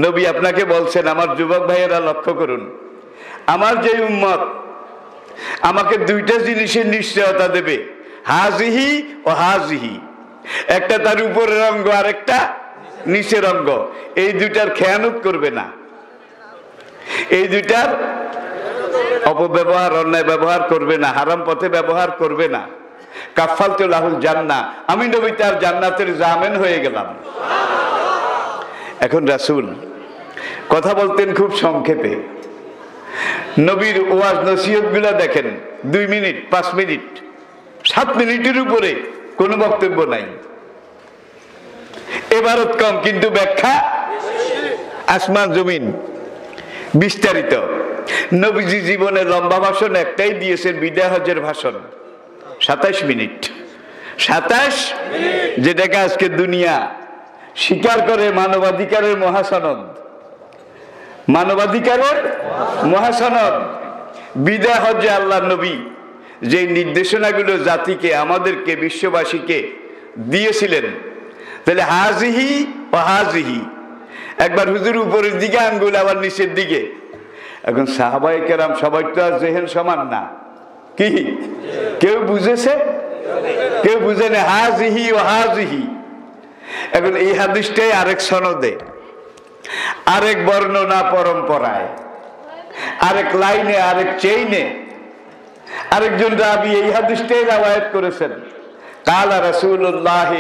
Speaker 1: নবী আপনাকে বলছেন, আমার যুবক ভাইয়েরা লক্ষ্য করুন, আমার যে উম্মত আমাকে দুইটা জিনিসের নিশ্চয়তা দেবে, হাযিহি ও হাযিহি, একটা তার উপরের অঙ্গ আর একটা নিচের অঙ্গ, এই দুইটার খেয়ানত করবে না, এই দুইটার অপব্যবহার, অন্যায় ব্যবহার করবে না, হারাম পথে ব্যবহার করবে না। কাফালতু লাহুল জান্নাহ, আমি নবী তার জান্নাতের জামিন হয়ে গেলাম। এখন রাসূল কথা বলতেন খুব সংক্ষেপে। নবীর ওয়াজ নসিহত গুলা দেখেন, 2 মিনিট, 5 মিনিট, 7 মিনিটের উপরে কোনো বক্তব্য নাই, এবারত কম, কিন্তু ব্যাখ্যা আসমান জমিন, বিস্তারিত। নবীজি জীবনে লম্বা ভাষণ একটাই দিয়েছেন, বিদায় হজের ভাষণ, 27 মিনিট। 27, যেটাকে আজকে দুনিয়া স্বীকার করে মানবাধিকারের মহাসনদ, মানবাধিকারের মহাসনদ। বিদায় হজ্জে আল্লাহ নবী যে নির্দেশনাগুলো জাতিকে, আমাদেরকে, বিশ্ববাসীকে দিয়েছিলেন, তাহলে হাযিহি ও হাযিহি, একবার হুজুর উপরের দিকে আঙ্গুল, আবার নিচের দিকে। এখন সাহাবায়ে কেরাম সবাই তো আর জেহেন সমান না, কি কেউ বুঝেছে, কেউ বুঝে না, হাযিহি ও হাযিহি। এখন এই হাদিসটাই আরেক সনদে, আরেক বর্ণনা পরম্পরায়, আরেক লাইনে, আরেক চেইনে আরেকজন রাবী এই হাদিসটাই রওয়ায়াত করেছেন। কালা রাসূলুল্লাহ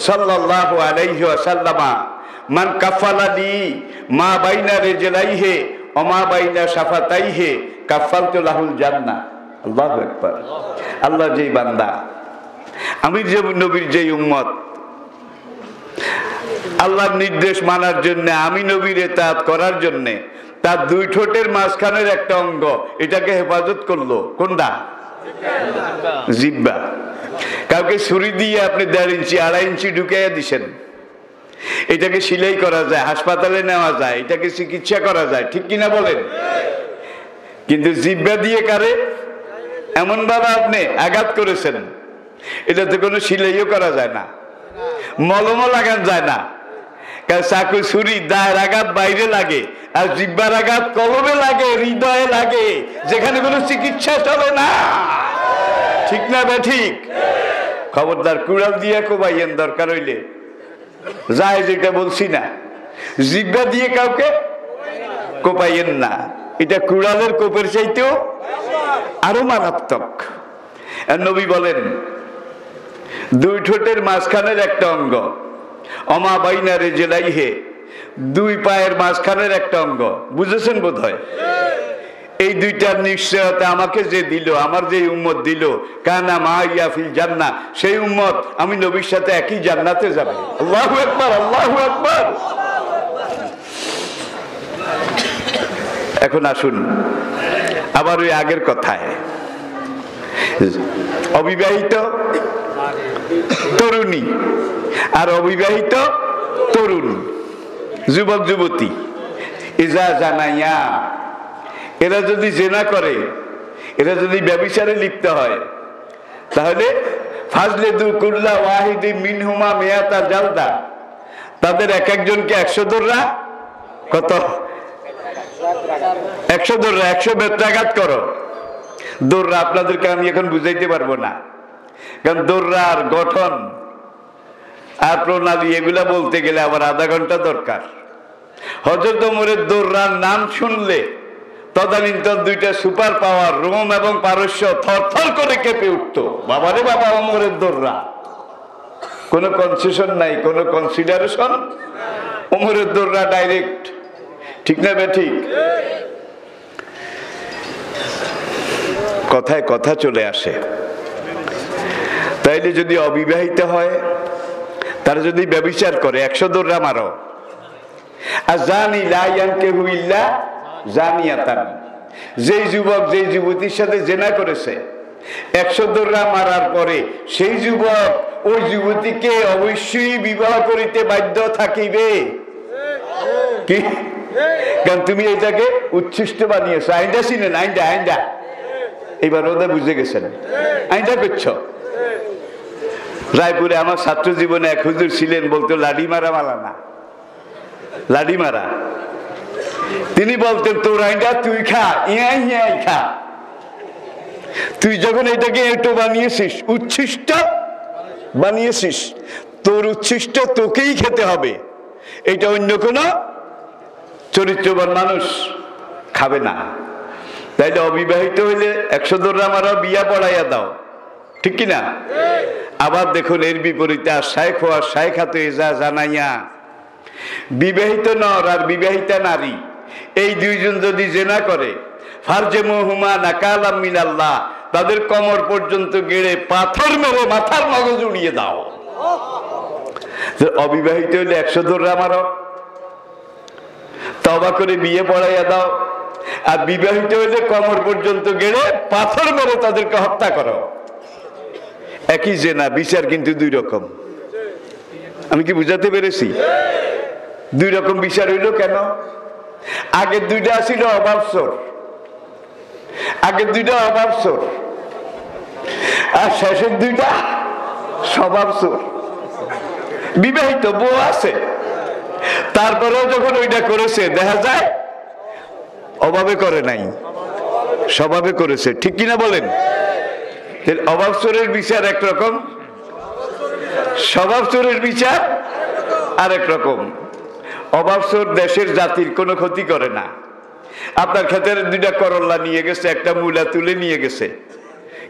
Speaker 1: সাল্লাল্লাহু আলাইহি ওয়াসাল্লাম মান কাফালা লি মা বাইনা রিজলাইহি ওয়া মা বাইনা শাফাতাইহি কাফালতু লাহুল জান্নাহ। আল্লাহু আকবার। আল্লাহ যেই বান্দা, আমি যে নবীর যেই উম্মত, আল্লাহর নির্দেশ মানার জন্য, আমি নবীর ইতাআত করার জন্য তার 2 ঠোঁটের মাঝখানের একটা অঙ্গ, এটাকে হেফাজত করলো, কোনটা? জিহ্বা। কাউকে ছুরি দিয়ে আপনি 1.5 ইঞ্চি 2.5 ইঞ্চি ঢুকাইয়া দিছেন, এটাকে সেলাই করা যায়, হাসপাতালে নেওয়া যায়, এটাকে চিকিৎসা করা যায়, ঠিক কিনা বলেন? কিন্তু জিহ্বা দিয়ে কারে এমন ভাবে আপনি আঘাত করেছেন, এটাতে কোনো সিলাইও করা যায় না, মলমও লাগান যায় না। কারণ চাকু ছুরি দায়ের আঘাত বাইরে লাগে, আর জিব্বার আঘাত কলমে লাগে, হৃদয়ে লাগে, যেখানে কোনো চিকিৎসা চলে না। ঠিক না বে ঠিক? খবরদার কুড়াল দিয়ে কোবাইয়েন, দরকার হইলে যায়, যেটা বলছি না, জিব্বা দিয়ে কাউকে কোপাইয়েন না। এটা কুড়ালের কোপের চাইতেও আরো মারাত্মক। নবী বলেন, দুই ঠোঁটের মাঝখানের একটা অঙ্গ, অমা বাইনা রিজলাইহি, দুই পায়ের মাঝখানের একটা অঙ্গ, বুঝেছেন বোধ হয়? এই দুইটার নিশ্চয়তা আমাকে যে দিল, আমার যে উম্মত দিল, কানা মাইয়া ফিল জান্নাহ, সেই উম্মত আমি নবীর সাথে একই জান্নাতে যাবে। আল্লাহু আকবার, আল্লাহু আকবার। এখন আসুন আবার ওই আগের কথায়, অবিবাহিত তরুণী আর অবিবাহিত তরুণ, যুবক যুবতী, ইজা জানাইয়া, এরা যদি জেনা করে, এরা যদি ব্যভিচারে লিপ্ত হয়, তাহলে ফাজলিদু কুল্লা ওয়াহিদি মিনহুমা মিয়াতা জালদা, তাদের এক একজনকে 100 দোররা, কত? 100 দোররা, 100 বেত্রাঘাত করো। দোররা আপনাদেরকে আমি এখন বুঝাইতে পারবো না, কারণ দোররার গঠন আর প্রণালী এগুলা বলতে গেলে আবার আধা ঘন্টা দরকার। হযরত ওমরের দোররার নাম শুনলে তদানীন্তন দুইটা সুপার পাওয়ার রোম এবং পারস্য থরথর করে কেঁপে উঠত। বাবারে বাবা, ওমরের দোররা, কোনো কনসেশন নাই, কোনো কনসিডারেশন, ওমরের দোররা ডাইরেক্ট। ঠিক না বে ঠিক? কথায় কথা চলে আসে। তাইলে যদি অবিবাহিত হয়, তারা যদি ব্যভিচার করে, 100 দোররা মারো। আর জানি লা ইয়ানকিহু ইল্লা জানিয়াতান, যেই যুবক যেই যুবতীর সাথে জেনা করেছে, 100 দোররা মারার পরে সেই যুবক ওই যুবতীকে অবশ্যই বিবাহ করিতে বাধ্য থাকিবে। কি? কারণ তুমি এটাকে উচ্ছিষ্ট বানিয়েছো। আইনটা চিনেন? আইনটা, আইনটা এবার ওদের বুঝে গেছেন, আইনটা করছ। রায়পুরে আমার ছাত্র জীবনে এক হুজুর ছিলেন, বলতো লাডি মারা মালানা, লাডি মারা। তিনি বলতেন, তোর আইনটা তুই খা, ইয়াই ইয়াই খা। তুই যখন এটাকে এটো বানিয়েছিস, উচ্ছিষ্ট বানিয়েছিস, তোর উচ্ছিষ্ট তোকেই খেতে হবে, এটা অন্য কোনো চরিত্রবান মানুষ খাবে না। তাইলে অবিবাহিত হইলে 100 দোররা মারাও, বিয়া পড়াইয়া দাও। ঠিক কিনা? আবার দেখুন এর বিপরীতে, আর শায়েখ হওয়া শায়েখাতে যা জানাইয়া, বিবাহিত নর আর বিবাহিতা নারী, এই দুইজন যদি জেনা করে, ফারজেমুহুমা নাকালাম মিনাল্লাহ, তাদের কোমর পর্যন্ত গেড়ে পাথর মেরে মাথার মগজ উড়িয়ে দাও। অবিবাহিত হইলে 100 দোররা মারো, তওবা করে বিয়ে পড়াইয়া দাও। আর বিবাহিত হইলে কোমর পর্যন্ত গেড়ে পাথর মেরে তাদেরকে হত্যা করো। একই জেনা, বিচার কিন্তু দুই রকম। আমি কি বুঝাতে পেরেছি? দুই রকম বিচার হইল কেন? আগের দুইটা ছিল অভাবসর, আগের দুইটা অভাবসর, আর শেষের দুইটা স্বভাবসর। বিবাহিত বউ আছে, তারপরেও যখন ওইটা করেছে, দেখা যায় অভাবে করে নাই, স্বভাবে করেছে। ঠিক কিনা বলেন? অভাবসরের বিচার একরকম, স্বভাবসরের বিচার আরেক রকম। অভাবসর দেশের জাতির কোনো ক্ষতি করে না। আপনার ক্ষেতের 2টা করল্লা নিয়ে গেছে, একটা মূলা তুলে নিয়ে গেছে,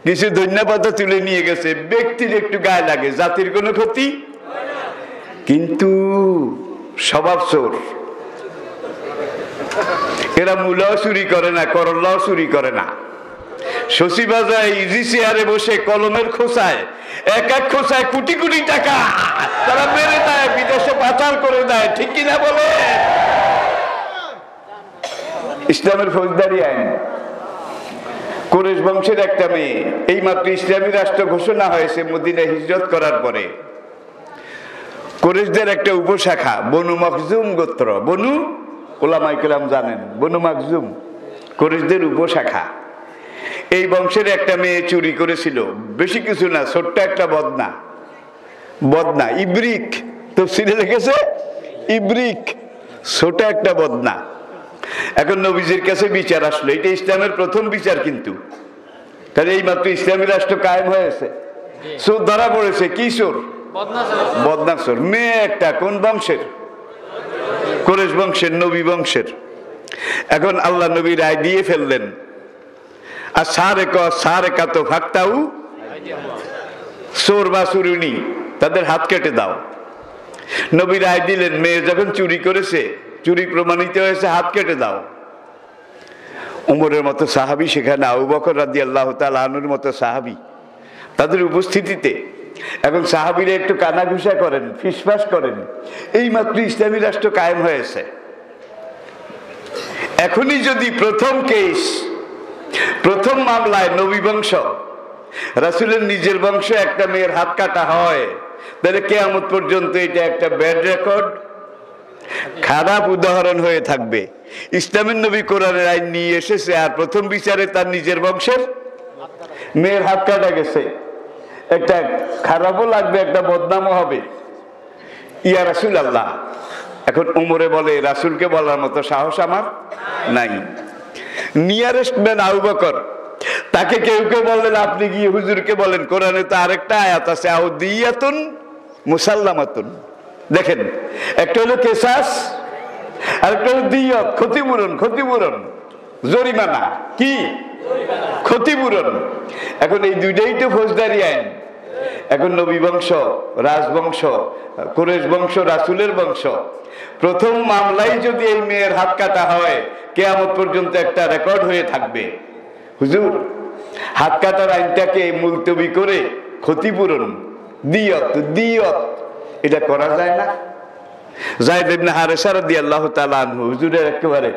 Speaker 1: কিছু ধন্যপাতা তুলে নিয়ে গেছে, ব্যক্তির একটু গায়ে লাগে, জাতির কোনো ক্ষতি। কিন্তু স্বভাবসর, এরা মূলাও চুরি করে না, করল্লাও চুরি করে না। শশীবাজায় ইজি চেয়ারে বসে কলমের খোঁচায়, এক এক খোঁচায় কোটি কোটি টাকা তারা মেরে দেয়, বিদেশে পাচার করে দেয়। ঠিক কিনা বলে? ইসলামের ফৌজদারি আইন, কুরাইশ বংশের একটা মেয়ে, এইমাত্র ইসলামী রাষ্ট্র ঘোষণা হয়েছে মদিনায় হিজরত করার পরে। কুরাইশদের একটা উপশাখা, বনু মখজুম গোত্র, বনু, ওলামায়ে কেরাম জানেন, বনু মখজুম কুরাইশদের উপশাখা। এই বংশের একটা মেয়ে চুরি করেছিল, বেশি কিছু না, ছোট্ট একটা বদনা, বদনা ইব্রিক, তাফসীরে লিখেছে ইব্রিক, ছোট একটা বদনা। এখন নবীজির কাছে বিচার আসলো, এটা ইসলামের প্রথম বিচার কিন্তু, তাহলে এই মাত্র ইসলামী রাষ্ট্র কায়েম হয়েছে, চোর ধরা পড়েছে। কি চোর? বদনা চোর। মেয়ে একটা, কোন বংশের? কুরাইশ বংশের, নবী বংশের। এখন আল্লাহ নবী রায় দিয়ে ফেললেন, আর সারেকা তো ফাক্তাউ, চোর বা চুরিনি তাদের হাত কেটে দাও। নবী রায় দিলেন, মেয়ে যখন চুরি করেছে, চুরি প্রমাণিত হয়েছে, হাত কেটে দাও। উমরের মতো সাহাবী সেখানে, আবু বকর রাদিয়াল্লাহু তাআলা আনহুর মতো সাহাবী তাদের উপস্থিতিতে। এখন সাহাবীরা একটু কানাঘুষা করেন, ফিসফাস করেন, এই মাত্র ইসলামী রাষ্ট্র কায়েম হয়েছে, এখনই যদি প্রথম কেস, প্রথম মামলায় নবী বংশ, রাসূলের নিজের বংশ একটা মেয়ের হাত কাটা হয়, তাহলে কিয়ামত পর্যন্ত এটা একটা ব্যাড রেকর্ড, খারাপ উদাহরণ হয়ে থাকবে। ইসলামের নবী কোরআনের আইন নিয়ে এসেছে, আর প্রথম বিচারে তার নিজের বংশের মেয়ের হাত কাটা গেছে, একটা খারাপও লাগবে, একটা বদনামও হবে। ইয়া রাসূলুল্লাহ, এখন উমরে বলে, রাসূলকে বলার মতো সাহস আমার নাই। নিয়ারেস্ট ম্যান আবু বকর, তাকে কেউ কেউ বললেন, আপনি গিয়ে হুজুরকে বলেন, কোরআনে তো আরেকটা আয়াত আছে, আউদিয়াতুন মুসাল্লামাতুন। দেখেন, একটা হলো কেসাস, আর একটা হলো দিয়ত, ক্ষতিপূরণ, ক্ষতিপূরণ, জরিমানা, কি ক্ষতিপূরণ। এখন এই দুইটাই তো ফৌজদারি আইন। এখন নবী বংশ, রাজবংশ, কুরাইশ বংশ, রাসূলের বংশ, প্রথম মামলায় যদি এই মেয়ের হাত কাটা হয়, কিয়ামত পর্যন্ত একটা রেকর্ড হয়ে থাকবে। হুজুর, হাত কাটার আইনটাকে মুলতবি করে ক্ষতিপূরণ, দিয়ত, দিয়ত, এটা করা যায় না? যায়েদ ইবনে হারেসা রাদিয়াল্লাহু তাআলা আনহু হুজুরের একেবারে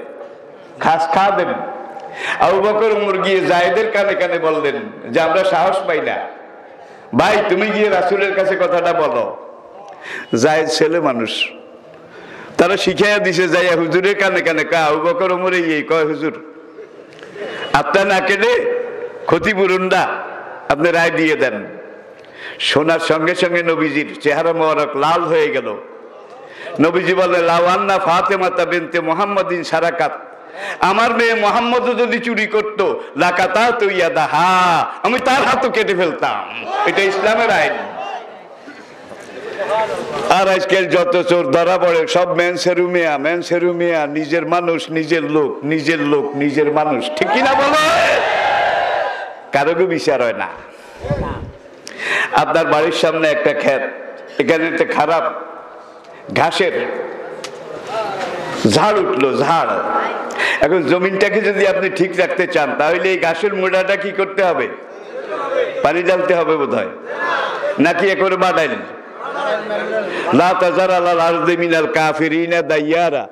Speaker 1: খাস খাদেম। আবু বকর উমর গিয়ে যায়েদের কানে কানে বললেন যে, আমরা সাহস পাই না, ভাই তুমি গিয়ে রাসূলের কাছে কথাটা বলো। যায়েদ ছেলে মানুষ, তারা শিখাইয়া দিছে, যাইয়া হুজুরের কানে কানে কা আবু বকর উমর এই কয়, হুজুর আপনার না কেটে ক্ষতিপূরণটা আপনি রায় দিয়ে দেন। শোনার সঙ্গে সঙ্গে নবীজির চেহারা মোবারক লাল হয়ে গেল। নবীজি বলে, লাওয়ান্না ফাতেমাতা বিনতে মুহাম্মাদিন সারাকাত, আমার মেয়ে মুহাম্মদও যদি চুরি করতো, লাকাতা তো ইয়াদাহা, আমি তার হাতও কেটে ফেলতাম। এটা ইসলামের আইন। আর আজকাল যত চোর ধরা পড়ে, সব মেনসেরুমিয়া, মেনসেরুমিয়া, নিজের মানুষ, নিজের লোক, নিজের লোক, নিজের মানুষ, ঠিক কিনা বলো? কারোকে বিচার হয় না। আপনার বাড়ির সামনে একটা ক্ষেত, এখানে একটা খারাপ ঘাসের ঝাড় উঠলো, ঝাড়। এখন জমিনটাকে যদি আপনি ঠিক রাখতে চান, তাহলে এই ঘাসের মুড়াটা কি করতে হবে? পানি ঢালতে হবে বোধ হয়, নাকি একবারে বাড়াইল? লা তাজার আলাল আরদি মিনাল কাফিরিনা দাইয়ারা,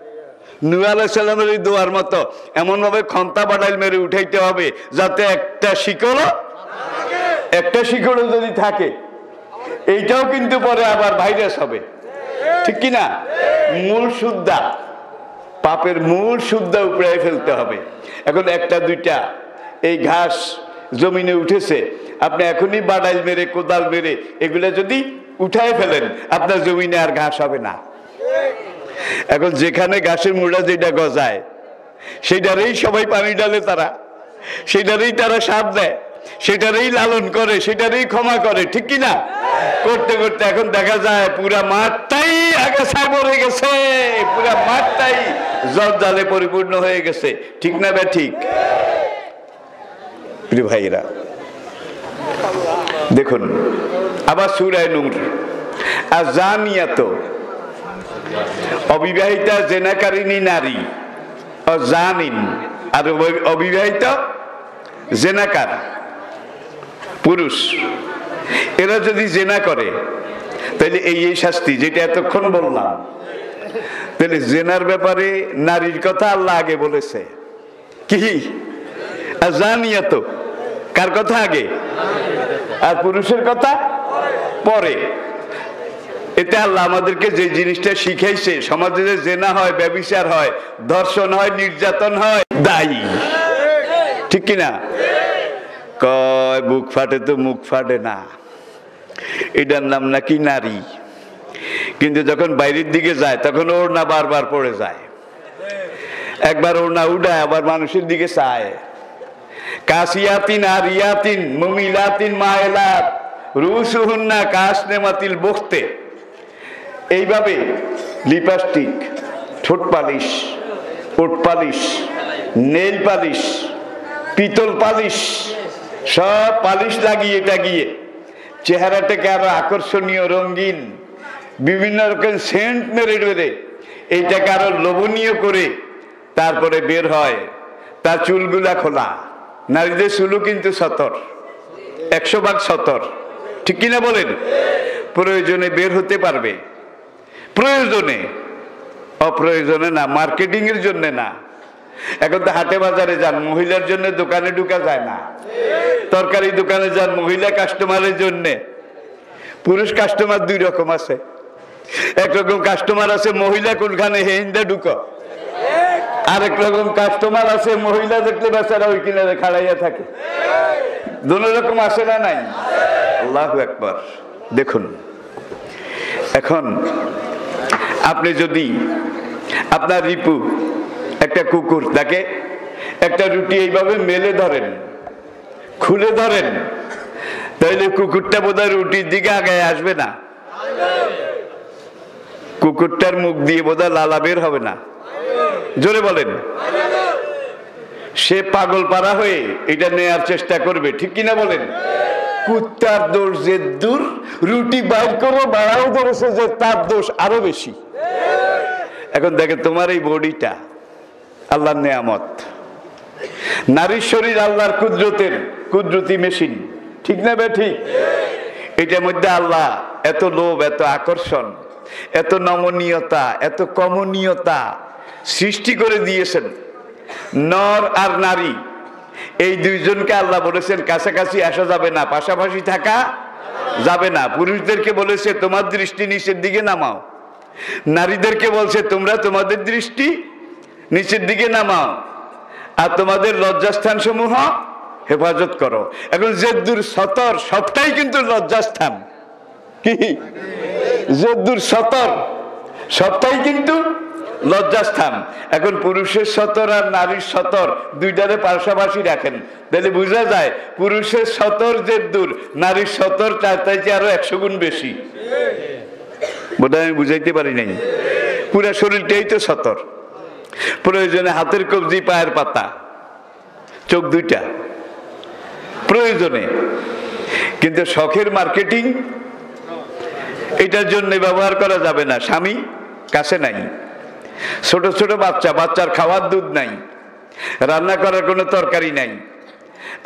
Speaker 1: নূহ আলাইহিস সালামের এই দোয়ার মতো এমন ভাবে খন্তা বাড়াইল মেরে উঠাইতে হবে যাতে একটা শিকড়ও যদি থাকে, এইটাও কিন্তু পরে আবার ভাইরাস হবে, ঠিক কিনা? মূল সুদ্ধা, পাপের মূল সুদ্ধা উপরে ফেলতে হবে। এখন একটা দুইটা এই ঘাস জমিনে উঠেছে, আপনি এখনই বাড়াইল মেরে, কোদাল মেরে এগুলা যদি উঠায় ফেলেন, আপনার জমিনে আর ঘাস হবে না। এখন যেখানে ঘাসের মুড়া যেটা গজায়, সেটারেই সবাই পানি ডালে, তারা সেটারেই তারা সার দেয়, সেটারেই লালন করে, সেটারেই ক্ষমা করে, ঠিক কিনা? করতে করতে এখন দেখা যায় পুরা মাঠটাই আগাছায় ভরে গেছে, পুরা মাঠটাই জঞ্জালে পরিপূর্ণ হয়ে গেছে, ঠিক না বে ঠিক? প্রিয় ভাইরা, দেখুন আবার সূরা নূর, আযানিয়াত, অবিবাহিতা জেনাকারিনী নারী, জানিন, আর অবিবাহিত জেনাকার পুরুষ, এরা যদি জেনা করে, তাহলে এই শাস্তি যেটা এতক্ষণ বললাম। তাহলে জেনার ব্যাপারে নারীর কথা আল্লাহ আগে বলেছে, কি? আযানিয়াত, কার কথা আগে? আর পুরুষের কথা পরে। এতে আল্লাহ আমাদেরকে যে জিনিসটা শিখাইছে, সমাজে যে জেনা হয়, ব্যভিচার হয়, ধর্ষণ হয়, নির্যাতন হয়, দায়ী, ঠিক কিনা? কয় বুক ফাটে তো মুখ ফাটে না, এটার নাম নাকি নারী। কিন্তু যখন বাইরের দিকে যায় তখন ওড়না বারবার পড়ে যায়, একবার ওড়না উঠায় আবার মানুষের দিকে চায়। কাসিয়াতিন আরিয়াতিন মুমিলাতিন মাইলাত রুসুহুন্না কাসনেমাতিল বখতে। এইভাবে লিপস্টিক, ঠোঁট পালিশ, ওঠ পালিশ, নেল পালিশ, পিতল পালিশ, সব পালিশ লাগিয়ে টাগিয়ে চেহারাটাকে আরো আকর্ষণীয়, রঙিন, বিভিন্ন রকম সেন্ট মেরে মেরে এইটাকে আরো লোভনীয় করে তারপরে বের হয়। তার চুলগুলা খোলা। নারীদের চুলও কিন্তু সতর, 100 ভাগ সতর, ঠিক কিনা বলেন? প্রয়োজনে বের হতে পারবে, প্রয়োজনে, অপ্রয়োজনে না, মার্কেটিং এর জন্য না। এখন তো হাটে বাজারে যান, মহিলার জন্য দোকানে ঢুকা যায় না। তরকারি দোকানে যান, মহিলা কাস্টমারের জন্য। পুরুষ কাস্টমার 2 রকম আছে। একরকম কাস্টমার আছে মহিলা কোনখানে হেন্দা ঢুকো, আরেক রকম কাস্টমার আছে মহিলা দেখলে বেচারা ওই কিনারে খাড়াইয়া থাকে। দুই রকম আছে না নাই? আল্লাহু আকবার। দেখুন, এখন আপনি যদি আপনার রিপু একটা কুকুর, তাকে একটা রুটি এইভাবে মেলে ধরেন, খুলে ধরেন, তাইলে কুকুরটা বোধহয় রুটির দিকে আগায় আসবে না। কুকুরটার মুখ দিয়ে বোধহয় লালা বের হবে না। জোরে বলেন। সে পাগল পারা হয়ে এটা নেয়ার চেষ্টা করবে, ঠিক কিনা বলেন? কুত্তার দোষ যে দূর, রুটি বাইর করো বাড়াও ধরেছে যে তার দোষ আরো বেশি। এখন দেখেন, তোমার এই বডিটা আল্লাহর নেয়ামত। নারীর শরীর আল্লাহর কুদরতি মেশিন, ঠিক না বে ঠিক? এটার মধ্যে আল্লাহ এত লোভ, এত আকর্ষণ, এত নমনীয়তা, এত কমনীয়তা সৃষ্টি করে দিয়েছেন। নর আর নারী এই দুইজনকে আল্লাহ বলেছেন কাছাকাছি আসা যাবে না, পাশাপাশি থাকা যাবে না। পুরুষদেরকে বলেছে তোমার দৃষ্টি নিচের দিকে নামাও, নারীদেরকে বলছে তোমরা তোমাদের দৃষ্টি নিচের দিকে নামাও, আর তোমাদের লজ্জাস্থান সমূহ হেফাজত করো। এখন জেদ্দুর সতর সবটাই কিন্তু লজ্জাস্থান। কি জেদ্দুর সতর সবটাই কিন্তু লজ্জাস্থান। এখন পুরুষের সতর আর নারীর সতর দুইটারে পাশাপাশি রাখেন, তাহলে বোঝা যায় পুরুষের সতর জেদ্দুর, নারীর সতর চাইতে আরো 100 গুণ বেশি। বোধহয় আমি বুঝাইতে পারি নাই। পুরা শরীরটাই তো সতর। প্রয়োজনে হাতের কবজি, পায়ের পাতা, চোখ দুইটা প্রয়োজনে। কিন্তু শখের মার্কেটিং এটার জন্য ব্যবহার করা যাবে না। স্বামী কাছে নাই, ছোট ছোট বাচ্চার খাওয়ার দুধ নাই, রান্না করার কোনো তরকারি নাই,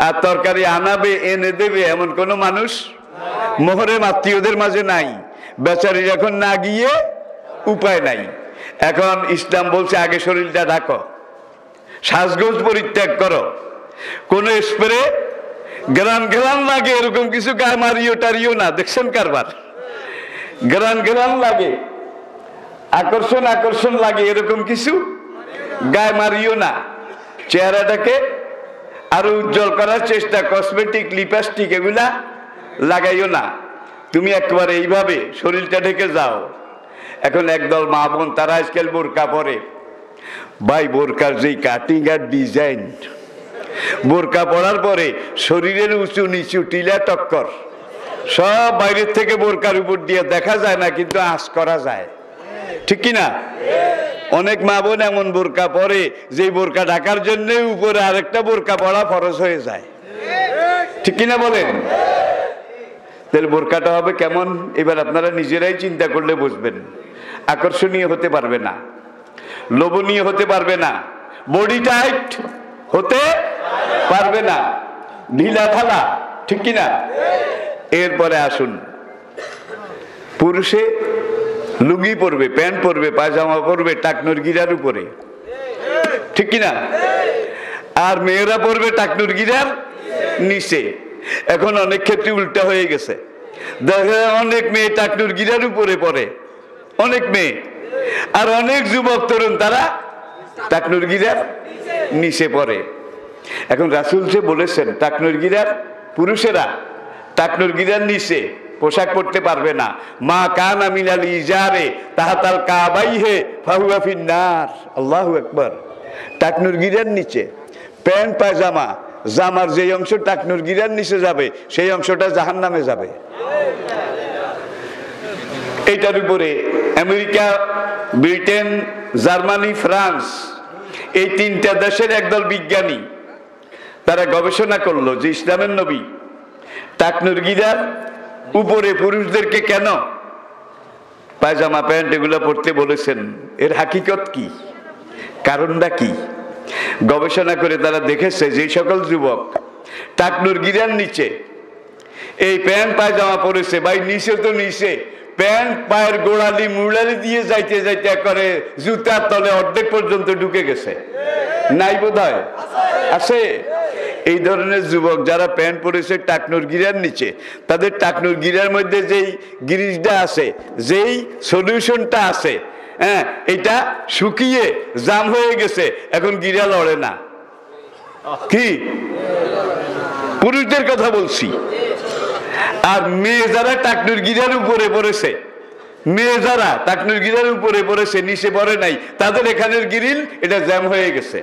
Speaker 1: আর তরকারি আনাবে এনে দেবে এমন কোনো মানুষ মোহরেম আত্মীয়দের মাঝে নাই। বেচারি এখন না গিয়ে উপায় নাই। এখন ইসলাম বলছে আগে শরীরটা ঢাকো, সাজগোজ পরিত্যাগ করো, কোন স্প্রে গ্রান লাগে এরকম কিছু গায়ে মারিও টারিও না। দেখছেন কারবার? গ্রান লাগে, আকর্ষণ লাগে এরকম কিছু গায়ে মারিও না। চেহারাটাকে আরো উজ্জ্বল করার চেষ্টা, কসমেটিক, লিপস্টিক এগুলা লাগাইও না। তুমি একেবারে এইভাবে শরীরটা ঢেকে যাও। এখন একদল মা বোন তারা আজকাল বোরকা পরে। ভাই, বোরকার যেই কাটিং আর ডিজাইন, বোরকা পরার পরে শরীরের উঁচু নিচু টিলা টক্কর সব বাইরের থেকে বোরকার উপর দিয়ে দেখা যায় না, কিন্তু আঁচ করা যায়, ঠিক কিনা? অনেক মা বোন এমন বোরকা পরে যে বোরকা ঢাকার জন্য উপরে আরেকটা বোরকা পরা ফরজ হয়ে যায়, ঠিক কিনা বলেন? তাহলে বোরকাটা হবে কেমন? এবার আপনারা নিজেরাই চিন্তা করলে বুঝবেন। আকর্ষণীয় হতে পারবে না, লোভনীয় হতে পারবে না, বডি টাইট হতে পারবে না, ঢিলা ঢালা, ঠিক কিনা? এরপরে আসুন, পুরুষে লুঙ্গি পরবে, প্যান্ট পরবে, পায়জামা পরবে টাকনুর গিরার উপরে, ঠিক কিনা? আর মেয়েরা পরবে টাকনুর গিরার নিচে। এখন অনেক ক্ষেত্রে উল্টা হয়ে গেছে, দেখা যায় অনেক মেয়ে টাকনুর গিরার উপরে পড়ে, অনেক মেয়ে, আর অনেক যুবক তরুণ তারা টাকনুর গিরার নিচে পড়ে। এখন রাসূল যে বলেছেন টাকনুর গিরার পুরুষেরা টাকনুর গিরার নিচে পোশাক পরতে পারবে না, মা কানা মিনাল ইজারে তাহাতাল কাবাইহে ফাহুয়া ফিন্নার। আল্লাহু আকবার। টাকনুর গিরার নিচে প্যান্ট পায়জামা, জামার যে অংশ টাকনুর গিরার নিচে যাবে সেই অংশটা জাহান্নামে যাবে। এইটার উপরে আমেরিকা, ব্রিটেন, জার্মানি, ফ্রান্স এই তিনটা দেশের একদল বিজ্ঞানী তারা গবেষণা করলো যে ইসলামের নবী টাকনুর গিরার উপরে পুরুষদেরকে কেন পায়জামা প্যান্ট এগুলো পরতে বলেছেন, এর হাকিকত কি, কারণটা কি। গবেষণা করে তারা দেখেছে যে সকল যুবক টাকনুর গিরার নিচে এই প্যান্ট পায়জামা পরেছে, ভাই নিচে তো নিচে প্যান্ট পায়ের গোড়ালি মুড়ালি দিয়ে যাইতে যাইতে করে জুতার তলে অর্ধেক পর্যন্ত ঢুকে গেছে, নাই বোধহয় আছে। এই ধরনের যুবক যারা প্যান্ট পরেছে টাকনুর গিরার নিচে, তাদের টাকনুর গিরার মধ্যে যেই গ্রিসটা আছে, যেই সলিউশনটা আছে, হ্যাঁ, এটা শুকিয়ে জাম হয়ে গেছে, এখন গিরা লড়ে না। কি পুরুষদের কথা বলছি। আর মেয়ে যারা টাকনুর গিরার উপরে পড়েছে, মেয়ে যারা টাকনুর গিরার উপরে পড়েছে নিচে পড়ে নাই, তাদের এখানের গিরিল এটা জ্যাম হয়ে গেছে,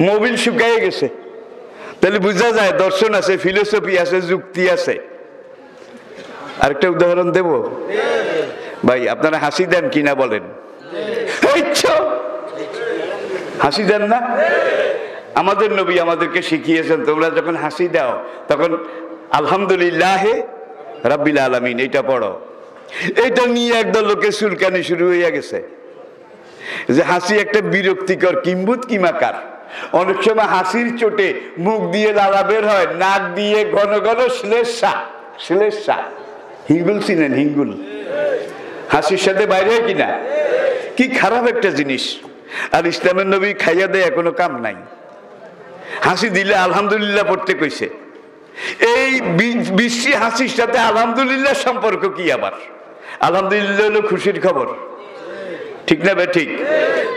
Speaker 1: মোবিল শুকায়ে গেছে। তাহলে বোঝা যায় দর্শন আছে, ফিলোসফি আছে, যুক্তি আছে। আরেকটা উদাহরণ দেব ভাই, আপনারা হাসি দেন কিনা বলেন? হাসি দেন না? আমাদের নবী আমাদেরকে শিখিয়েছেন তোমরা যখন হাসি দাও তখন আলহামদুলিল্লাহ রাব্বিল আলামিন এটা পড়ো। এটা নিয়ে একদল লোকের চুলকানি শুরু হয়ে গেছে যে হাসি একটা বিরক্তিকর কিম্বুত কিমাকার। অনেক সময় হাসির চোটে মুখ দিয়ে লালা বের হয়, নাক দিয়ে ঘন ঘন শ্লেষা, শ্লেষা, হিঙ্গুল চিনেন? হিঙ্গুল হাসির সাথে বাইরে হয় কিনা? কি খারাপ একটা জিনিস। আর ইসলামের নবী খাইয়া দেয় কোনো কাম নাই। হাসি দিলে আলহামদুলিল্লাহ পড়তে কইছে। এই বিশ্রী হাসির সাথে আলহামদুলিল্লাহ সম্পর্ক কি? আবার আলহামদুলিল্লাহ হলো খুশির খবর, ঠিক না বে ঠিক?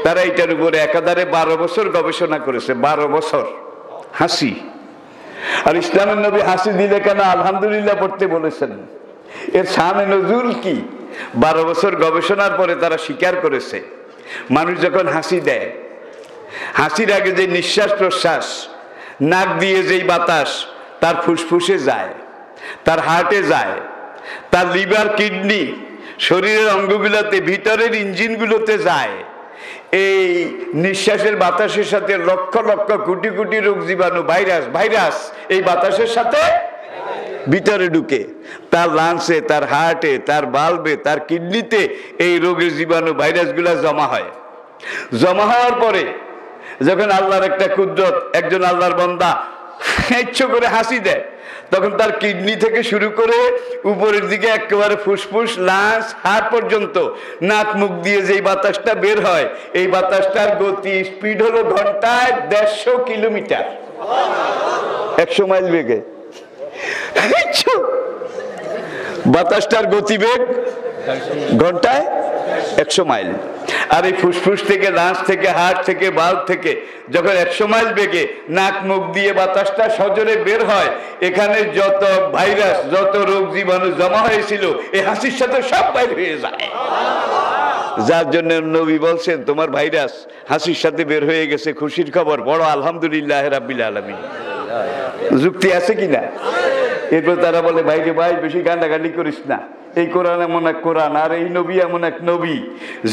Speaker 1: তারা এটার উপরে একাধারে 12 বছর গবেষণা করেছে, 12 বছর হাসি। আর ইসলামের নবী হাসি দিলে কেন আলহামদুলিল্লাহ পড়তে বলেছেন, এর শানে নজুল কি? 12 বছর গবেষণার পরে তারা স্বীকার করেছে মানুষ যখন হাসি দেয়, হাসির আগে যে নিঃশ্বাস প্রশ্বাস, নাক দিয়ে যেই বাতাস তার ফুসফুসে যায়, তার হার্টে যায়, তার লিভার, কিডনি, শরীরের অঙ্গগুলোতে, ভিতরের ইঞ্জিনগুলোতে যায়। এই নিঃশ্বাসের বাতাসের সাথে লক্ষ লক্ষ কোটি কোটি রোগ জীবাণু, ভাইরাস এই বাতাসের সাথে ভিতরে ঢুকে তার লাংসে, তার হার্টে, তার বাল্বে, তার কিডনিতে এই রোগের জীবাণু, ভাইরাসগুলা জমা হয়। জমা হওয়ার পরে যখন আল্লাহর একটা কুদরত, একজন আল্লাহর বান্দা ইচ্ছে করে হাসি দেয়, তখন তার কিডনি থেকে শুরু করে উপরের দিকে একেবারে ফুসফুস, লাংস, হার্ট পর্যন্ত নাক মুখ দিয়ে যেই বাতাসটা বের হয়, এই বাতাসটার গতি স্পিড হলো ঘন্টায় 150 কিলোমিটার, 100 মাইল বেগে। বাতাসটার গতিবেগ ঘন্টায় 100 মাইল। আর এই ফুসফুস থেকে, লাংস থেকে, হার্ট থেকে, বাল্ব থেকে যখন 100 মাইল বেগে নাক মুখ দিয়ে বাতাসটা সজোরে বের হয়, এখানে যত ভাইরাস, যত রোগ জীবাণু জমা হয়েছিল এই হাসির সাথে সব বাইর হয়ে যায়। যার জন্য নবী বলছেন তোমার ভাইরাস হাসির সাথে বের হয়ে গেছে, খুশির খবর, বড় আলহামদুলিল্লাহ রাব্বিল আলামিন। যুক্তি আছে কিনা? এরপর তারা বলে ভাইরে ভাই বেশি গান্ডাগান্ডি করিস না, এই কোরআন এমন এক কোরআন, আর এই নবী এমন এক নবী,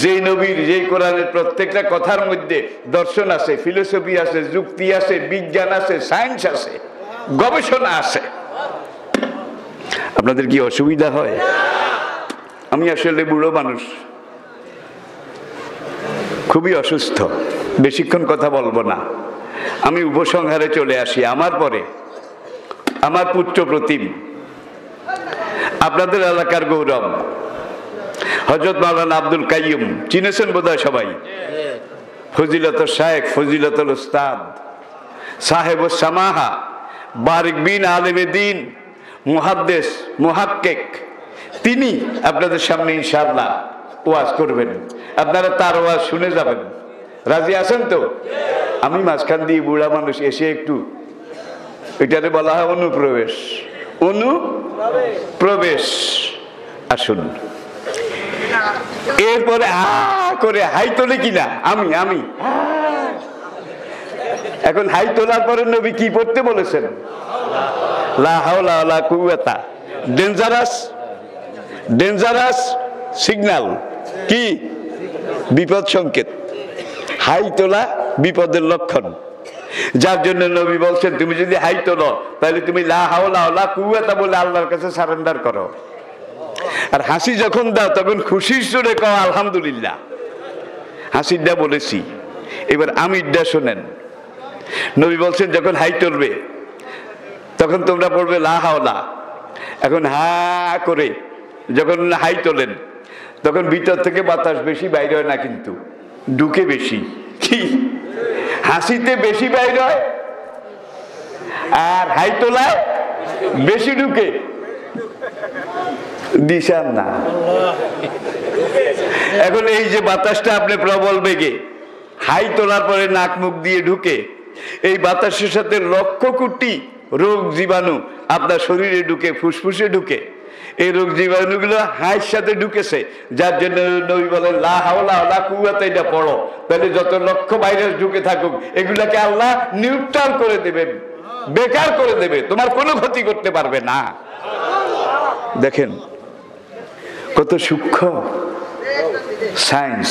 Speaker 1: যেই নবীর, যেই কোরআনের প্রত্যেকটা কথার মধ্যে দর্শন আছে, ফিলোসফি আছে, যুক্তি আছে, বিজ্ঞান আছে, সায়েন্স আছে, গবেষণা আছে। আপনাদের কি অসুবিধা হয়? আমি আসলে বুড়ো মানুষ, খুবই অসুস্থ, বেশিক্ষণ কথা বলবো না, আমি উপসংহারে চলে আসি। আমার পরে আমার পুত্র প্রতিম, আপনাদের এলাকার গৌরব, হযরত মাওলানা আব্দুল কাইয়ুম, চিনেছেন বোধহয় সবাই, ফজিলতুল শায়েখ, ফজিলতুল উস্তাদ, সাহেবুস সামাহা, বারিক বিন আলেমে দ্বীন, মুহাদ্দিস, মুহাক্কিক, তিনি আপনাদের সামনে ইনশাআল্লাহ ওয়াজ করবেন। আপনারা তার ওয়াজ শুনে যাবেন। রাজি আছেন তো? আমি মাঝখান দিয়ে বুড়া মানুষ এসে একটু, এটারে বলা হয় অনুপ্রবেশ। অনুপ্রবেশ। আসুন, এরপরে করে হাই তোলে কিনা, আমি এখন হাই তোলার পরে নবী কি পড়তে বলেছেন? লা হাওলা ওয়ালা কুওয়াতা। ডেঞ্জারাস সিগন্যাল, কি বিপদ সংকেত। হাই তোলা বিপদের লক্ষণ, যার জন্য নবী বলছেন তুমি যদি হাই তোলো তাহলে তুমি লা হাওলা ওয়ালা কুওয়াতা বলে আল্লাহর কাছে সারেন্ডার করো। আর হাসি যখন দাও তখন খুশির সুরে কও আলহামদুলিল্লাহ। হাসিটা বলেছি, এবার আমিরটা শোনেন। নবী বলছেন যখন হাই তুলবে তখন তোমরা পড়বে লা হাওলা। এখন হা করে যখন হাই তোলেন তখন ভিতর থেকে বাতাস বেশি বাইরে হয় না, কিন্তু ঢুকে বেশি। কি হাসিতে বেশি বাইরে হয় আর হাই তোলায় বেশি ঢুকে। দিশান না। এখন এই যে বাতাসটা আপনি প্রবল বেগে হাই তোলার পরে নাক মুখ দিয়ে ঢুকে, এই বাতাসের সাথে লক্ষ কোটি রোগ জীবাণু আপনার শরীরে ঢুকে, ফুসফুসে ঢুকে। এই রোগ জীবাণুগুলো হাইয়ের সাথে ঢুকেছে, যার জন্য নবী বলেন লা হাওলা ওয়ালা কুওয়াতা। এটা পড়ো, তাহলে যত লক্ষ ভাইরাস ঢুকে থাকুক এগুলাকে আল্লাহ নিউট্রাল করে দেবেন, বেকার করে দেবে, তোমার কোনো ক্ষতি করতে পারবে না। দেখেন কত সূক্ষ্ম সায়েন্স।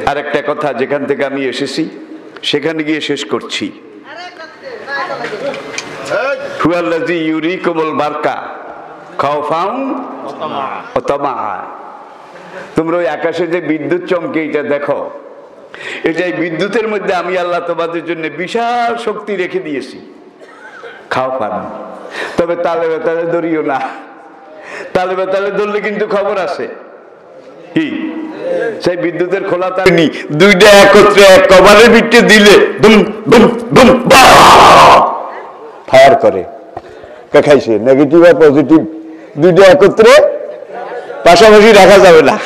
Speaker 1: আর একটা কথা, যেখান থেকে আমি এসেছি সেখানে গিয়ে শেষ করছি। হুয়াল্লাযী ইউরিকুমুল বারকা খাওফান ওয়া তামাআ। তোমরা ওই আকাশে যে বিদ্যুৎ চমকে এটা দেখো, এটা এই বিদ্যুতের মধ্যে আমি আল্লাহ তোমাদের জন্য বিশাল শক্তি রেখে দিয়েছি। খাওফান, তবে তালে বেতালে ধরিও না। তালে বেতালে ধরলে কিন্তু খবর আছে। কি সেই বিদ্যুতের খোলা তার দুইটা একত্রে এক কভারের ভিতরে দিলে দুম দুম দুম ফায়ার করে। খাইছে নেগেটিভ আর পজিটিভ দুইটা একত্রে পাশাপাশি রাখা যাবে না।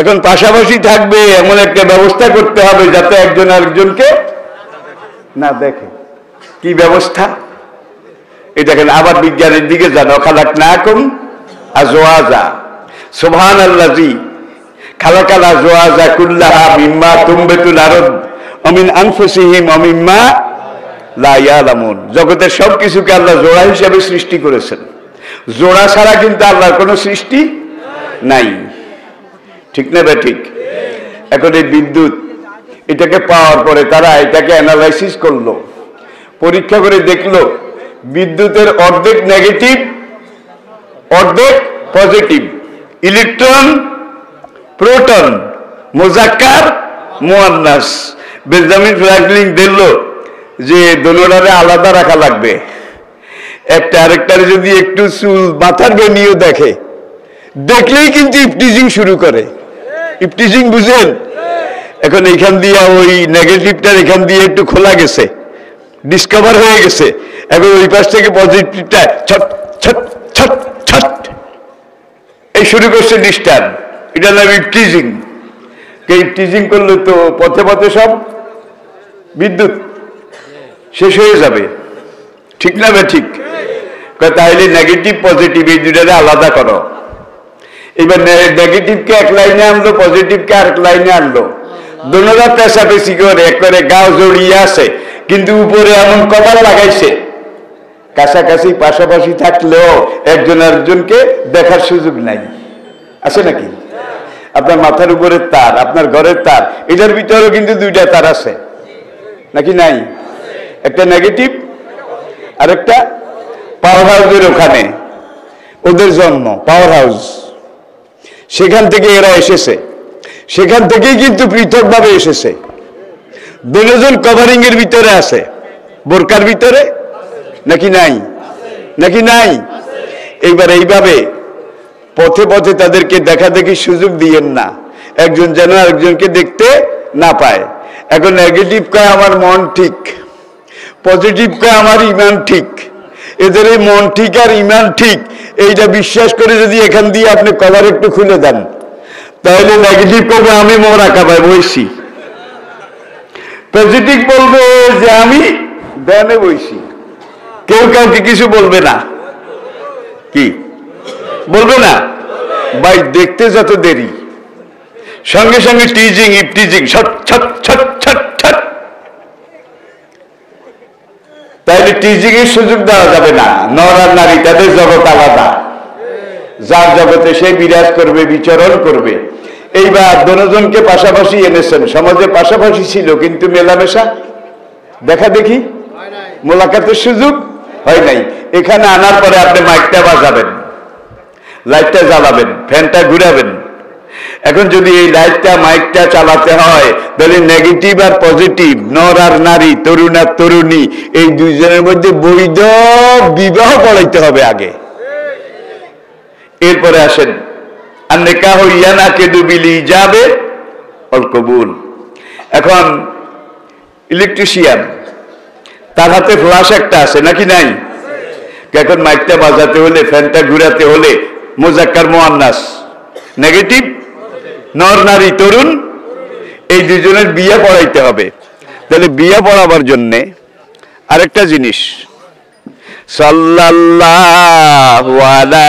Speaker 1: এখন পাশাপাশি থাকবে এমন একটা ব্যবস্থা করতে হবে যাতে একজন আরেকজনকে না দেখে। কি ব্যবস্থা? এটা কেন আবার বিজ্ঞানের দিকে জানো। খালাকনাকুম আজওয়াজা। সুবহানাল্লাযী খালাকাল আজওয়াজা কুল্লাহা মিম্মা তুমবিতুল আরদ ওয়া মিন আনফুসিহিম ওয়া মিম্মা লা ইয়ালামুন। জগতের সবকিছুকে আল্লাহ জোড়া হিসেবে সৃষ্টি করেছেন। জোড়া ছাড়া কিন্তু আল্লাহর কোনো সৃষ্টি নাই। ঠিক না বে ঠিক? এখন এই বিদ্যুৎ এটাকে পাওয়ার পরে তারা এটাকে অ্যানালাইসিস করলো, পরীক্ষা করে দেখলো বিদ্যুতের অর্ধেক নেগেটিভ অর্ধেক পজিটিভ। ইলেকট্রন প্রোটন মুজাক্কার মুয়ান্নাস। বেঞ্জামিন ফ্রাঙ্কলিন দিল যে দোনোটারে আলাদা রাখা লাগবে। একটা আরেকটারে যদি একটু চুল মাথার বেনিয়েও দেখে, দেখলেই কিন্তু ইফটিজিং শুরু করে। ইফটিজিং বুঝেন? এখন এখান দিয়ে ওই নেগেটিভটার এখান দিয়ে একটু খোলা গেছে, ডিসকভার হয়ে গেছে। এখন ওই পাশ থেকে পজিটিভটা ছট ছট ছট ছট এই শুরু করছে ডিস্টার্ব। এটা নাম ইফটিজিং। ইফটিজিং করলে তো পথে পথে সব বিদ্যুৎ শেষ হয়ে যাবে। ঠিক না বে ঠিক? তাহলে নেগেটিভ পজিটিভ এই দুটারে আলাদা করো। এবার নেগেটিভকে এক লাইনে আনলো, পজিটিভকে আরেক লাইনে আনলো। দোনোটা পেশাপেশি করে একবারে গাও জড়িয়ে আছে, কিন্তু উপরে এমন কভার লাগাইছে কাছাকাছি পাশাপাশি থাকলেও একজন আরেকজনকে দেখার সুযোগ নাই। আছে নাকি? আপনার মাথার উপরের তার, আপনার ঘরের তার, এটার ভিতরেও কিন্তু দুইটা তার আছে নাকি নাই? একটা নেগেটিভ আর একটা পাওয়ার হাউসের ওখানে ওদের জন্ম, পাওয়ার হাউস। সেখান থেকে এরা এসেছে, সেখান থেকেই কিন্তু পৃথকভাবে এসেছে। দুজন কভারিং এর ভিতরে আছে, বোরকার ভিতরে নাকি নাই? নাকি নাই? এইবার এইভাবে পথে পথে তাদেরকে দেখা দেখি সুযোগ দিয়েন না, একজন যেন আরেকজনকে দেখতে না পায়। এখন নেগেটিভ কয় আমার মন ঠিক, পজিটিভ কয় আমার ইমান ঠিক। এদের এই মন ঠিক আর ইমান ঠিক এইটা বিশ্বাস করে যদি এখান দিয়ে আপনি কভার একটু খুলে দেন, তাহলে নেগেটিভ করবে আমি মোর আঁকা পাই বইছি। পজিটিভ বলবে যে আমি ধ্যানে বইছি, কেউ কাউকে কিছু বলবে না। কি বলবে না? ভাই দেখতে যত দেরি, সঙ্গে সঙ্গে টিজিং ইপটিজিং ছট ছট ছট ছট ছট। তাইলে টিজিং এর সুযোগ দেওয়া যাবে না। নর আর নারী তাদের জগৎ আলাদা, যার জগতে সে বিরাজ করবে, বিচরণ করবে। এইবার দুজনকে পাশাপাশি এনেছেন, সমাজে পাশাপাশি ছিল কিন্তু মেলামেশা দেখা দেখি মোলাকাতের সুযোগ হয় নাই। এখানে আনার পরে আপনি মাইকটা বাজাবেন, লাইটটা জ্বালাবেন, ফ্যানটা ঘুরাবেন। এখন যদি এই লাইটটা মাইকটা চালাতে হয় তাহলে নেগেটিভ আর পজিটিভ, নর আর নারী, তরুণ আর তরুণী, এই দুইজনের মধ্যে বৈধ বিবাহ পড়াইতে হবে আগে। এরপরে আসেন আর নেকাহ ইয়ানাকিদু বিল ইজাবে ওয়াল কবুল। এখন ইলেকট্রিশিয়ান, তার হাতে ফ্ল্যাশ একটা আছে নাকি নাই? এখন মাইকটা বাজাতে হলে, ফ্যানটা ঘুরাতে হলে মুজাক্কার মুআন্নাস, নেগেটিভ, নর নারী, তরুণ, এই দুজনের বিয়ে পড়াইতে হবে। তাহলে বিয়ে পড়াবার জন্য আরেকটা জিনিস, সাল্লাল্লাহু আলা,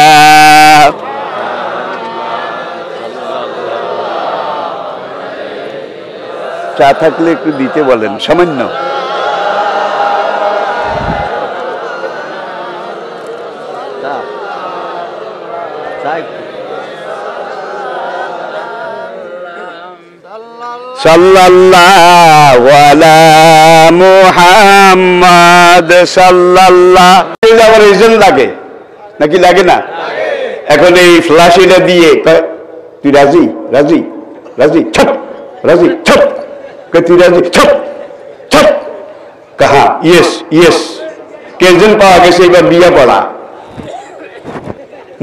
Speaker 1: চা থাকলে একটু দিতে বলেন সামান্য। সাল্লাল্লাহু আলা মুহাম্মাদ সাল্লাল্লাহু আবার রিজন লাগে নাকি লাগে না? এখন এই ফ্ল্যাশিটা দিয়ে তুই রাজি রাজি রাজি ছপ রাজি ছপ, তুই রাজি ছপ ছপ, কাহা ইয়েস ইয়েস। কেজন পাওয়া গেছে এবার বিয়া পড়া,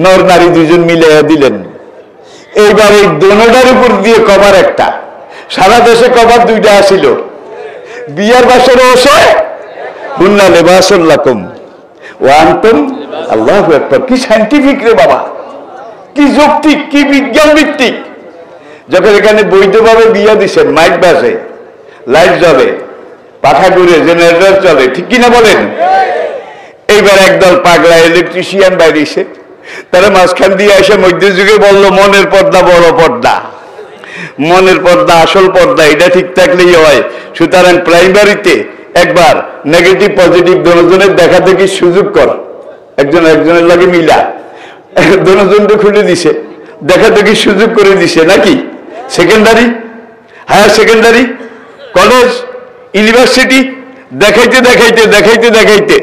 Speaker 1: নর নারী দুজন মিলে দিলেন। এইবার এই দোনোটার উপর দিয়ে কভার একটা, সারা দেশে কভার দুইটা আসিল। বিয়ার বাসরে বসে হুন্না লিবাসুল লাকুম ওয়া আনতুম, আল্লাহু আকবার। কি সায়েন্টিফিক রে বাবা, কি যৌক্তিক, কি বিজ্ঞান ভিত্তিক। যখন এখানে বৈধভাবে বিয়া দিচ্ছেন, মাইক বাজে, লাইট জ্বলে, পাখা ঘুরে, জেনারেটর চলে, ঠিক কিনা বলেন? এইবার একদল পাগলা ইলেকট্রিশিয়ান বাইরেছে, তারা মাঝখান দিয়ে এসে মধ্যযুগে বলল মনের পর্দা বড় পর্দা, মনের পর্দা আসল পর্দা, এটা ঠিক থাকলেই হয়। সুতরাং প্রাইমারিতে একবার নেগেটিভ পজিটিভ দুজনের দেখা দেখি সুযোগ কর, একজন একজনের লাগে মিলা দুজনকে খুলে দিছে, দেখা দেখি সুযোগ করে দিছে নাকি? Secondary, higher secondary, college, university, দেখাইতে দেখাইতে দেখাইতে দেখাইতে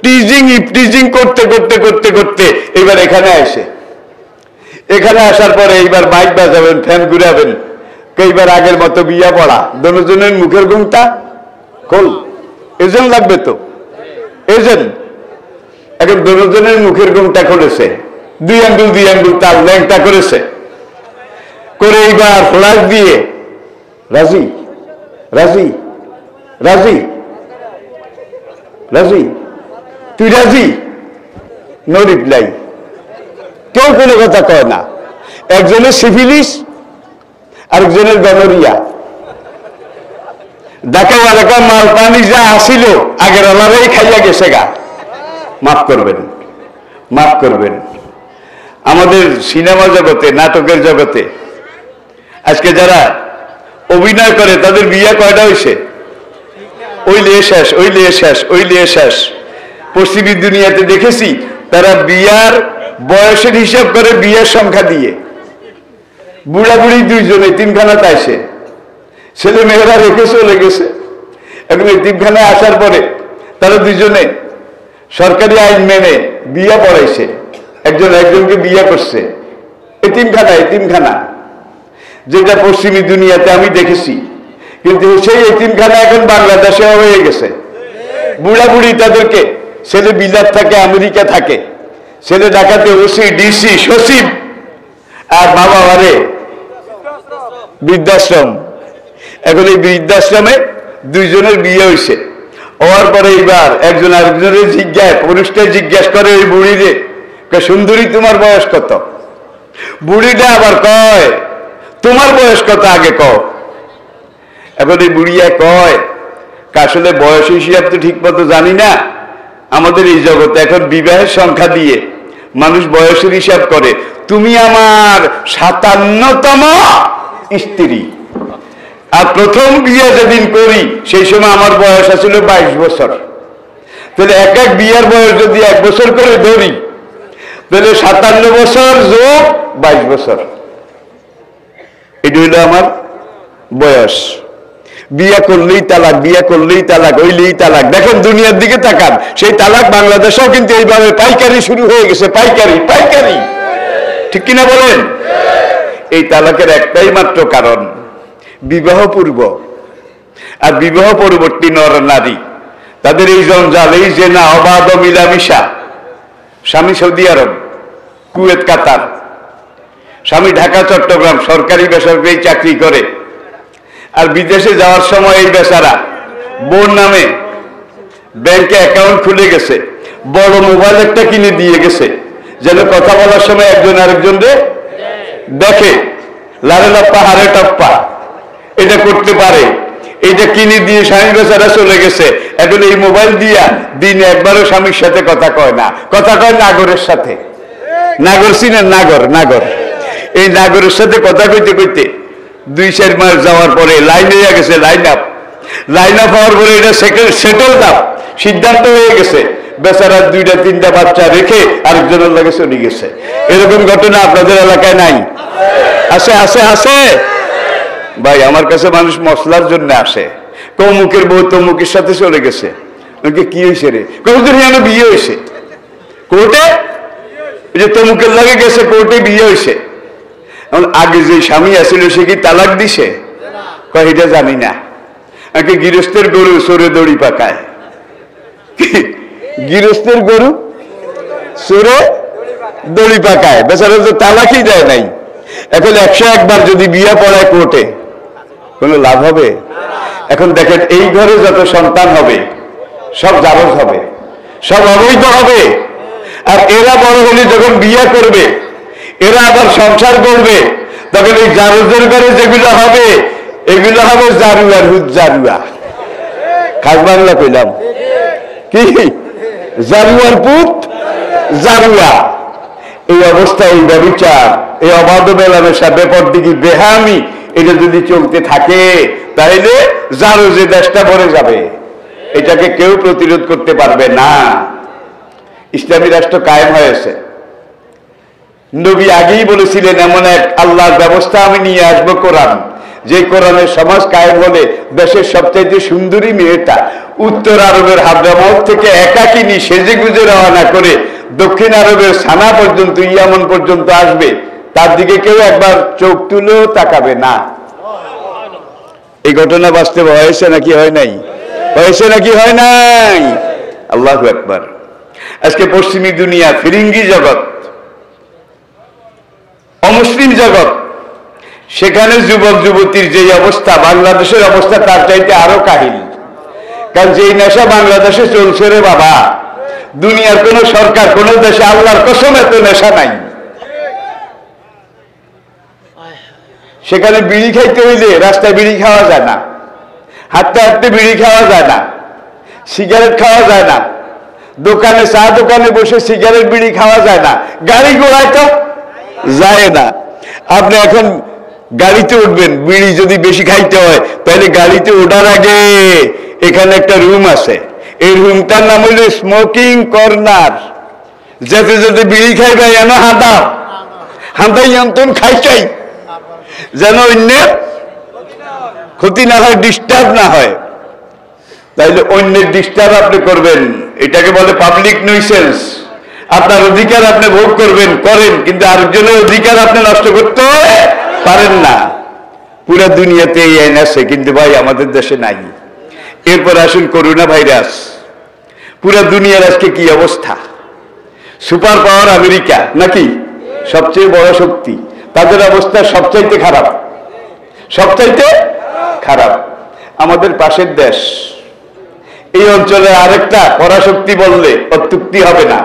Speaker 1: টিজিং ইপটিজিং করতে করতে করতে করতে এবার এখানে আসে। এখানে আসার পরে এইবার মাইক বাজাবেন, ফ্যান ঘুরাবেন, এইবার আগের মতো বিয়া পড়া, দুজনের মুখের ঘুমটা খোল, এজেন্ট লাগবে তো, এজেন্ট। এখন দুজনের মুখের ঘুমটা খুলেছে, দুই আঙ্গুল তার ল্যাংটা করেছে, করে এইবার ফ্লাশ দিয়ে রাজি রাজি রাজি রাজি, তুই রাজি? নো রিপ্লাই, কেউ কোনো কথা কয় না। একজনের সিফিলিস, আরেকজনের গনোরিয়া। ঢাকা এলাকা মাল পানি যা আসিল আগের আলাদাই খাইয়া গেছে গা। মাফ করবেন, মাফ করবেন। আমাদের সিনেমা জগতে, নাটকের জগতে আজকে যারা অভিনয় করে তাদের বিয়ে কয়টা হয়েছে? ওই লিয়ে শেষ, ওই লিয়ে শেষ, ওই লিয়ে শেষ। পশ্চিমী দুনিয়াতে দেখেছি তারা বিয়ার বয়সের হিসাব করে বিয়ের সংখ্যা দিয়ে, বুড়া বুড়ি দুইজনে তিনখানা তাইছে, ছেলে মেয়েরা রেখে চলে গেছে। এখন এই তিনখানায় আসার পরে তারা দুইজনে সরকারি আইন মেনে বিয়ে পড়াইছে, একজন একজনকে বিয়ে করছে। এতিমখানা যেটা পশ্চিমী দুনিয়াতে আমি দেখেছি, কিন্তু সেই এতিমখানা এখন বাংলাদেশে হয়ে গেছে। বুড়া বুড়ি তাদেরকে, ছেলে বিলাত থাকে, আমেরিকা থাকে, ছেলে ঢাকাতে ওসি, ডিসি, সচিব, আর বাবা বারে বৃদ্ধাশ্রম। এখন এই বৃদ্ধাশ্রমে দুইজনের বিয়ে হয়েছে। হওয়ার পরে এইবার একজন আরেকজনের জিজ্ঞাসা, পুরুষটা জিজ্ঞাসা করে ওই বুড়িরে, সুন্দরী তোমার বয়স কত? বুড়িটা আবার কয় তোমার বয়স কত আগে কও। এখন এই বুড়িয়া কয় আসলে বয়স হিসাব তো ঠিক মতো জানি না। আমাদের এই জগতে এখন বিবাহের সংখ্যা দিয়ে মানুষ বয়সের হিসাব করে। তুমি আমার 57তম স্ত্রী, আর প্রথম বিয়ে যেদিন করি সেই সময় আমার বয়স ছিল 22 বছর। তাহলে এক এক বিয়ের বয়স যদি 1 বছর করে ধরি, তাহলে 57 বছর যোগ 22 বছর, এটা হইল আমার বয়স। বিয়ে করলেই তালাক, বিয়ে করলেই তালাক, হইলেই তালাক। দেখেন দুনিয়ার দিকে তাকান, সেই তালাক বাংলাদেশেও কিন্তু এইভাবে পাইকারি শুরু হয়ে গেছে। পাইকারি পাইকারি, ঠিক কিনা বলেন? এই তালাকের একটাই মাত্র কারণ, বিবাহ পূর্ব আর বিবাহ পরবর্তী নর নারী, তাদের এই জঞ্জাল, এই জেনা, অবাধ মিলামিশা। স্বামী সৌদি আরব, কুয়েত, কাতার, স্বামী ঢাকা, চট্টগ্রাম সরকারি বেসরকারি চাকরি করে, আর বিদেশে যাওয়ার সময় এই বেচারা বোন নামে ব্যাংকে অ্যাকাউন্ট খুলে গেছে, বড় মোবাইল একটা কিনে দিয়ে গেছে, যেন কথা বলার সময় একজন আরেকজনকে দেখে, লারে লাপ্পা হারে টাপ্পা এটা করতে পারে। এইটা কিনে দিয়ে স্বামী বেচারা চলে গেছে। এখন এই মোবাইল দিয়া দিনে একবারও স্বামীর সাথে কথা কয় না, কথা কয় নাগরের সাথে। নাগর চিনেন? নাগর, নাগর। এই নাগরের সাথে কথা কইতে কইতে 2-4 মাস যাওয়ার পরে লাইন হয়ে গেছে, লাইন আপ। লাইন আপ হওয়ার পরে এটা সেটেল দাও, সিদ্ধান্ত হয়ে গেছে। বেচারা 2-3টা বাচ্চা রেখে আরেকজনের লাগে চলে গেছে। এরকম ঘটনা আপনাদের এলাকায় নাই? আছে আছে আছে ভাই। আমার কাছে মানুষ মশলার জন্য আসে, তমুকের বউ তমুকের সাথে চলে গেছে। কি হয়েছে রে? কতদিন যেন বিয়ে হয়েছে কোর্টে, যে তমুকের লাগে গেছে কোর্টে বিয়ে হয়েছে। আগে যে স্বামী আসছিল সে কি তালাক দিছে? কয় এটা জানি না। গৃহস্থের গরু চোরে দড়ি পাকায়, গৃহস্থের গরু চোরে দড়ি পাকায়, বেচারা তো তালাকই দেয় নাই। এখন 101 বার যদি বিয়ে পড়ায় কোর্টে, কোনো লাভ হবে? এখন দেখেন এই ঘরে যত সন্তান হবে সব জারজ হবে, সব অবৈধ হবে। আর এরা বড় হলে যখন বিয়ে করবে, এরা আবার সংসার করবে, তখন এই জারজের ঘরে যেগুলো হবে এগুলো হবে জারুয়ার হুদ জারুয়া। খাস বাংলা কইলাম কি? জারুয়ার পুত জারুয়া। এই অবস্থা, এই ব্যভিচার, এই অবাধ মেলামেশা, বেপরদিকি, বেহামি, এটা যদি চলতে থাকে তাহলে জারজে দেশটা ভরে যাবে। এটাকে কেউ প্রতিরোধ করতে পারবে না। ইসলামী রাষ্ট্র কায়েম হয়েছে। নবী আগেই বলেছিলেন এমন এক আল্লাহর ব্যবস্থা আমি নিয়ে আসবো, কোরআন। যে কোরআনের সমাজ কায়েম হলে দেশের সবচাইতে সুন্দরী মেয়েটা উত্তর আরবের হাদ্রামাউত থেকে একাকিনী সেজে গুজে রওনা করে দক্ষিণ আরবের সানা পর্যন্ত, ইয়ামন পর্যন্ত আসবে, তার দিকে কেউ একবার চোখ তুলেও তাকাবে না। এই ঘটনা বাস্তব হয়েছে নাকি হয় নাই? হয়েছে নাকি হয় নাই? আল্লাহু আকবার। আজকে পশ্চিমী দুনিয়া, ফিরিঙ্গি জগৎ, অমুসলিম জগৎ, সেখানে যুবক যুবতীর যে অবস্থা, বাংলাদেশের অবস্থা তার চাইতে আরো কাহিল। কারণ যেই নেশা বাংলাদেশে চলছে রে বাবা, দুনিয়ার কোন সরকার, কোন দেশে আল্লাহর কসম এত নেশা নাই। সেখানে বিড়ি খাইতে হইলে রাস্তায় বিড়ি খাওয়া যায় না, হাঁটতে হাঁটতে বিড়ি খাওয়া যায় না, সিগারেট খাওয়া যায় না, দোকানে চা দোকানে বসে সিগারেট বিড়ি খাওয়া যায় না, গাড়ি ঘোড়ায় তো যায় না। আপনি এখন গাড়িতে উঠবেন, বিড়ি যদি বেশি খাইতে হয় তাহলে গাড়িতে ওঠার আগে এখানে একটা রুম আছে, এই রুমটার নাম হইল স্মোকিং কর্নার। যেতে যেতে বিড়ি খাইবে এন হাঁটা হাঁটাই অন্তন খাইটাই, যেন অন্যের ক্ষতি না হয়, ডিস্টার্ব না হয়। তাইলে অন্যের ডিস্টার্ব আপনি করবেন, এটাকে বলে পাবলিক নিউসেন্স। আপনার অধিকার আপনি ভোগ করবেন, করেন, কিন্তু আরেকজনের অধিকার আপনি নষ্ট করতে পারেন না। পুরো দুনিয়াতে এই আইন আছে, কিন্তু ভাই আমাদের দেশে নাই। এরপর আসুন করোনা ভাইরাস। পুরো দুনিয়ার আজকে কি অবস্থা? সুপার পাওয়ার আমেরিকা নাকি সবচেয়ে বড় শক্তি, তাদের অবস্থা সবচাইতে খারাপ, সবচাইতে খারাপ। আমাদের পাশের দেশ, এই অঞ্চলে আরেকটা পরাশক্তি বললে অত্যুক্তি হবে না।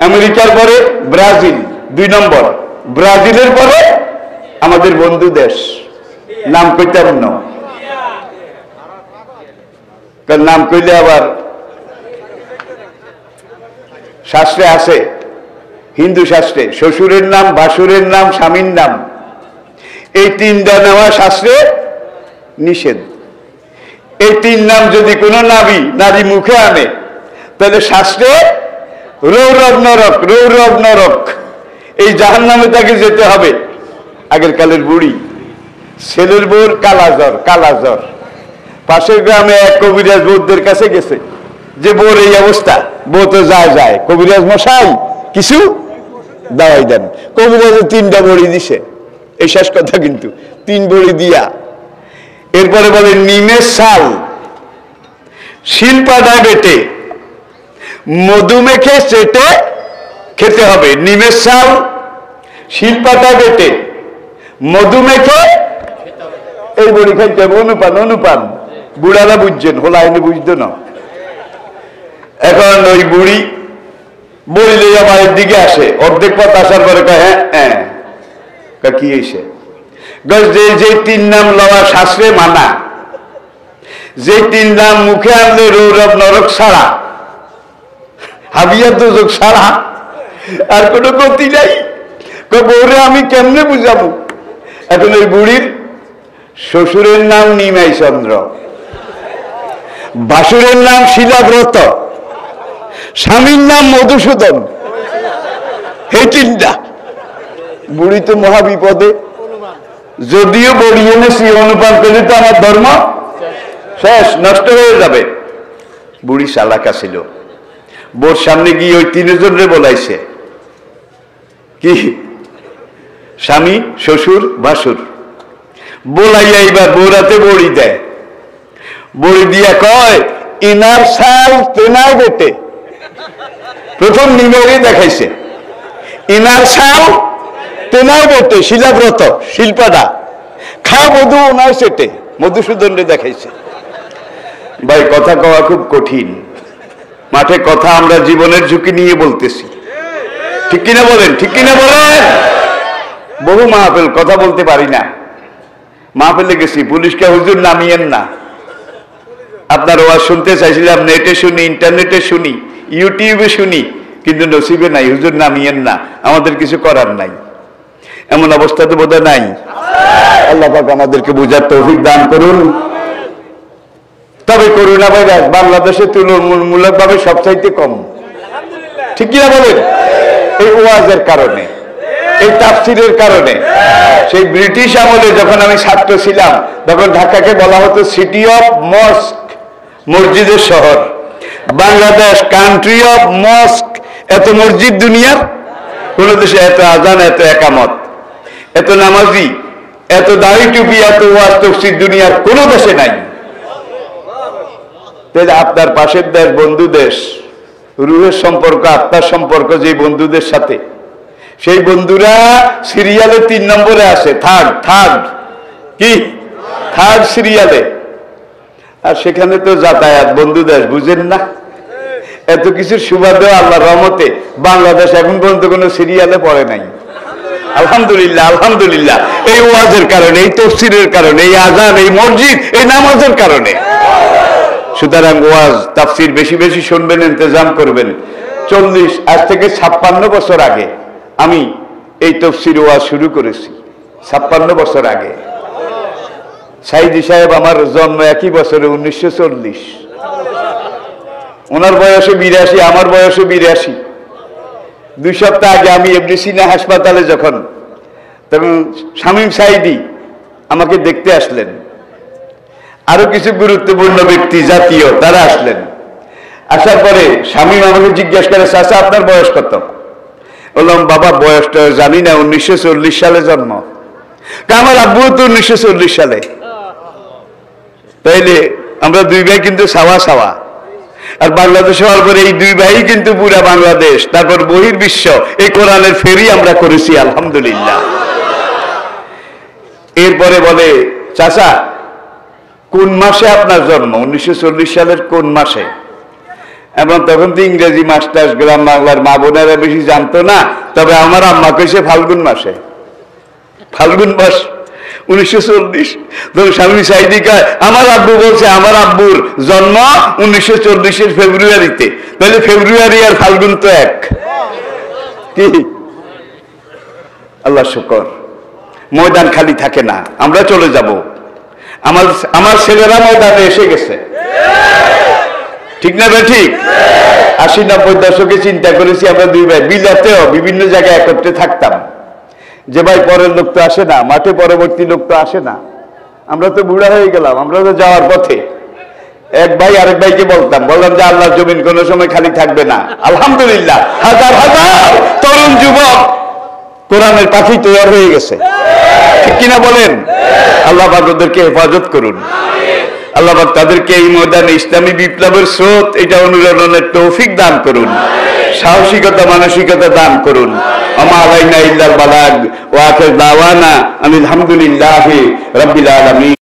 Speaker 1: আমেরিকার পরে ব্রাজিল 2 নম্বর, ব্রাজিলের পরে আমাদের বন্ধু দেশ, নাম কইতাম না, নাম কইলে আবার শাস্ত্রে আছে, হিন্দু শাস্ত্রে শ্বশুরের নাম, ভাসুরের নাম, স্বামীর নাম, এই তিনটা নেওয়া শাস্ত্রে নিষেধ। এই তিন নাম যদি কোনো নারী মুখে আনে তাহলে শাস্ত্রে রৌরব নরক, রৌরব নরক, এই জাহান্নামে তাকে যেতে হবে। আগের কালের বুড়ি, ছেলের বউর কালাজ্বর, কালাজ্বর। পাশের গ্রামে এক কবিরাজ বৌদ্ধের কাছে গেছে যে বউর এই অবস্থা, বউ তো যায়, কবিরাজ মশাই কিছু দাওয়াই দেন। কবিরাজে 3টা বড়ি দিছে, এই শেষ কথা কিন্তু, 3 বড়ি দিয়া এরপরে বলে নিমের শাল শিলপাটায় বেটে মধু মেখে চেটে খেতে হবে। নিমের শাল শিলপাটা বেটে মধু মেখে এই বড়ি খাইতে হবে। অনুপান, অনুপান বুড়ারা বুঝছেন, হোলাইনে বুঝতো না। এখন ওই বুড়ি বললে আমার দিকে আসে, অর্ধেক পথ আসার পরে কয় হ্যাঁ হ্যাঁ, কি এসে যে 3 নাম লওয়া শাস্ত্রে মানা, যে 3 নাম মুখে আনলে রৌরব নরক ছাড়া, হাবিয়া দোজক ছাড়া আর কোনো গতি নাই। বউরে আমি কেমনে বুঝাবো? এখন ওই বুড়ির শ্বশুরের নাম নিমাই চন্দ্র, ভাসুরের নাম শিলাব্রত, স্বামীর নাম মধুসূদন, এই 3টা। বুড়ি তো মহাবিপদে, যদিও বড়ি এনেছি অনুপান করলে তো আমার ধর্ম শেষ, নষ্ট হয়ে যাবে। বুড়ি চালাকা ছিল, বোর সামনে গিয়ে ওই 3 জনরে বলাইছে, কি স্বামী, শ্বশুর, ভাসুর, বলাইয়া এইবার বৌরাতে বড়ি দেয়। বড়ি দিয়া কয় ইনার শাল তেনার বেটে, প্রথম নিমেরে দেখাইছে ইনার শাল তেনার বেটে, শিলাব্রত শিল্পাটা খা মধু ওনার সেটে, মধুসূদন রে দেখাইছে। ভাই কথা কওয়া খুব কঠিন, মাঠে কথা আমরা জীবনের ঝুঁকি নিয়ে বলতেছি, ঠিক কিনা বলেন? ঠিক কিনা বলেন? বহু মাহফিল কথা বলতে পারি না, মাহফিলে গেছি, পুলিশকে হুজুর নামিয়েন না। আপনার ওয়াজ শুনতে চাইছিলাম, নেটে শুনি, ইন্টারনেটে শুনি, ইউটিউবে শুনি, কিন্তু নসিবে নাই, হুজুর নামিয়েন না, আমাদের কিছু করার নাই। এমন অবস্থা তো বোধহয় নাই। আল্লাহ পাক আমাদেরকে বুঝার তৌফিক দান করুন। তবে করোনা ভাইরাস বাংলাদেশে তুলনামূলকভাবে সবচাইতে কম, ঠিক কিনা বলেন? এই ওয়াজের কারণে, এই তাফসিরের কারণে। সেই ব্রিটিশ আমলে যখন আমি ছাত্র ছিলাম তখন ঢাকাকে বলা হতো সিটি অফ মস্ক, মসজিদের শহর। বাংলাদেশ কান্ট্রি অফ মস্ক, এত মসজিদ দুনিয়ার কোন দেশে, এত আজান, এত একামত, এত নামাজি, এত দাড়ি টুপি, এত ওয়াজ তাফসীর দুনিয়ার কোন দেশে নাই। তাহলে আপনার পাশের দেশ, বন্ধু দেশ, রুহের সম্পর্ক, আত্মার সম্পর্ক যে বন্ধুদের সাথে, সেই বন্ধুরা সিরিয়ালে 3 নম্বরে আসে, থার্ড কি থার্ড সিরিয়ালে। আর সেখানে তো যাতায়াত, বন্ধু দেশ, বুঝেন না? এত কিছুর সুবাদে আল্লাহর রহমতে বাংলাদেশ এখন পর্যন্ত কোনো সিরিয়ালে পড়ে নাই। আলহামদুলিল্লাহ, আলহামদুলিল্লাহ। এই ওয়াজের কারণে, এই তাফসীরের কারণে, এই আযান, এই মসজিদ, এই নামাজের কারণে। সুতরাং ওয়াজ তাফসীর বেশি বেশি শুনবেন, ইন্তজাম করবেন। আজ থেকে 56 বছর আগে আমি এই তাফসীর ওয়াজ শুরু করেছি, 56 বছর আগে। সাইদি সাহেব আমার জন্ম একই বছরে, 1940। ওনার বয়সে 82, আমার বয়সে 82। 2 সপ্তাহ আগে আমি এমনি সিনা হাসপাতালে যখন, তখন শামীম সাইদি আমাকে দেখতে আসলেন, আরো কিছু গুরুত্বপূর্ণ ব্যক্তি জাতীয় তারা আসলেন। আসার পরে শামীম আমাকে জিজ্ঞেস করে, চাচা আপনার বয়স কত? বললাম বাবা বয়সটা জানি না, 1940 সালে জন্ম। আমার আব্বু তো 1940 সালে। তাইলে আমরা 2 ভাই কিন্তু সাওয়া সাওয়া। আর বাংলাদেশে হওয়ার পরে এই 2 ভাই কিন্তু পুরা বাংলাদেশ, তারপর বহির্বিশ্ব, এই কোরআনের ফেরি আমরা করেছি, আলহামদুলিল্লাহ। এরপরে বলে, চাচা কোন মাসে আপনার জন্ম? 1940 সালের কোন মাসে? এবং তখন তো ইংরেজি মাস্টার্স, গ্রাম বাংলার মা বোনেরা বেশি জানতো না, তবে আমার আম্মা কইছে ফাল্গুন মাসে। ফাল্গুন মাস 1940। তখন স্বামী সাইদি কয় আমার আব্বু বলছে আমার আব্বুর জন্ম 1940 ফেব্রুয়ারিতে, তাহলে ফেব্রুয়ারি আর ফাল্গুন তো এক। কি আল্লাহ শুকর, ময়দান খালি থাকে না, আমরা চলে যাব। আমার ছেলেরা ময়দানে এসে গেছে, ঠিক না ভাই? ঠিক। 80-90 দশকে চিন্তা করেছি আমরা দুই ভাই বিলাতেও বিভিন্ন জায়গায় একত্রে থাকতাম, যে ভাই পরের লোক তো আসে না, মাঠে পরবর্তী লোক তো আসে না, আমরা তো বুড়া হয়ে গেলাম, আমরা তো যাওয়ার পথে। এক ভাই আরেক ভাইকে বললাম যে আল্লাহর জমিন কোনো সময় খালি থাকবে না। আলহামদুলিল্লাহ, হাজার হাজার তরুণ যুবক কোরআনের পাখি তৈরি হয়ে গেছে, ঠিক কিনা বলেন? আল্লাহ পাক ওদেরকে হেফাজত করুন, আল্লাহ পাক তাদেরকে এই ময়দানে ইসলামী বিপ্লবের স্রোত এটা অনুরণনের তৌফিক দান করুন, সাহসিকতা মানসিকতা দান করুন। আমা আলাইনা ইল্লাল বালাগ ওয়া আখির দাওয়ানা আলহামদুলিল্লাহি রাব্বিল আলামিন।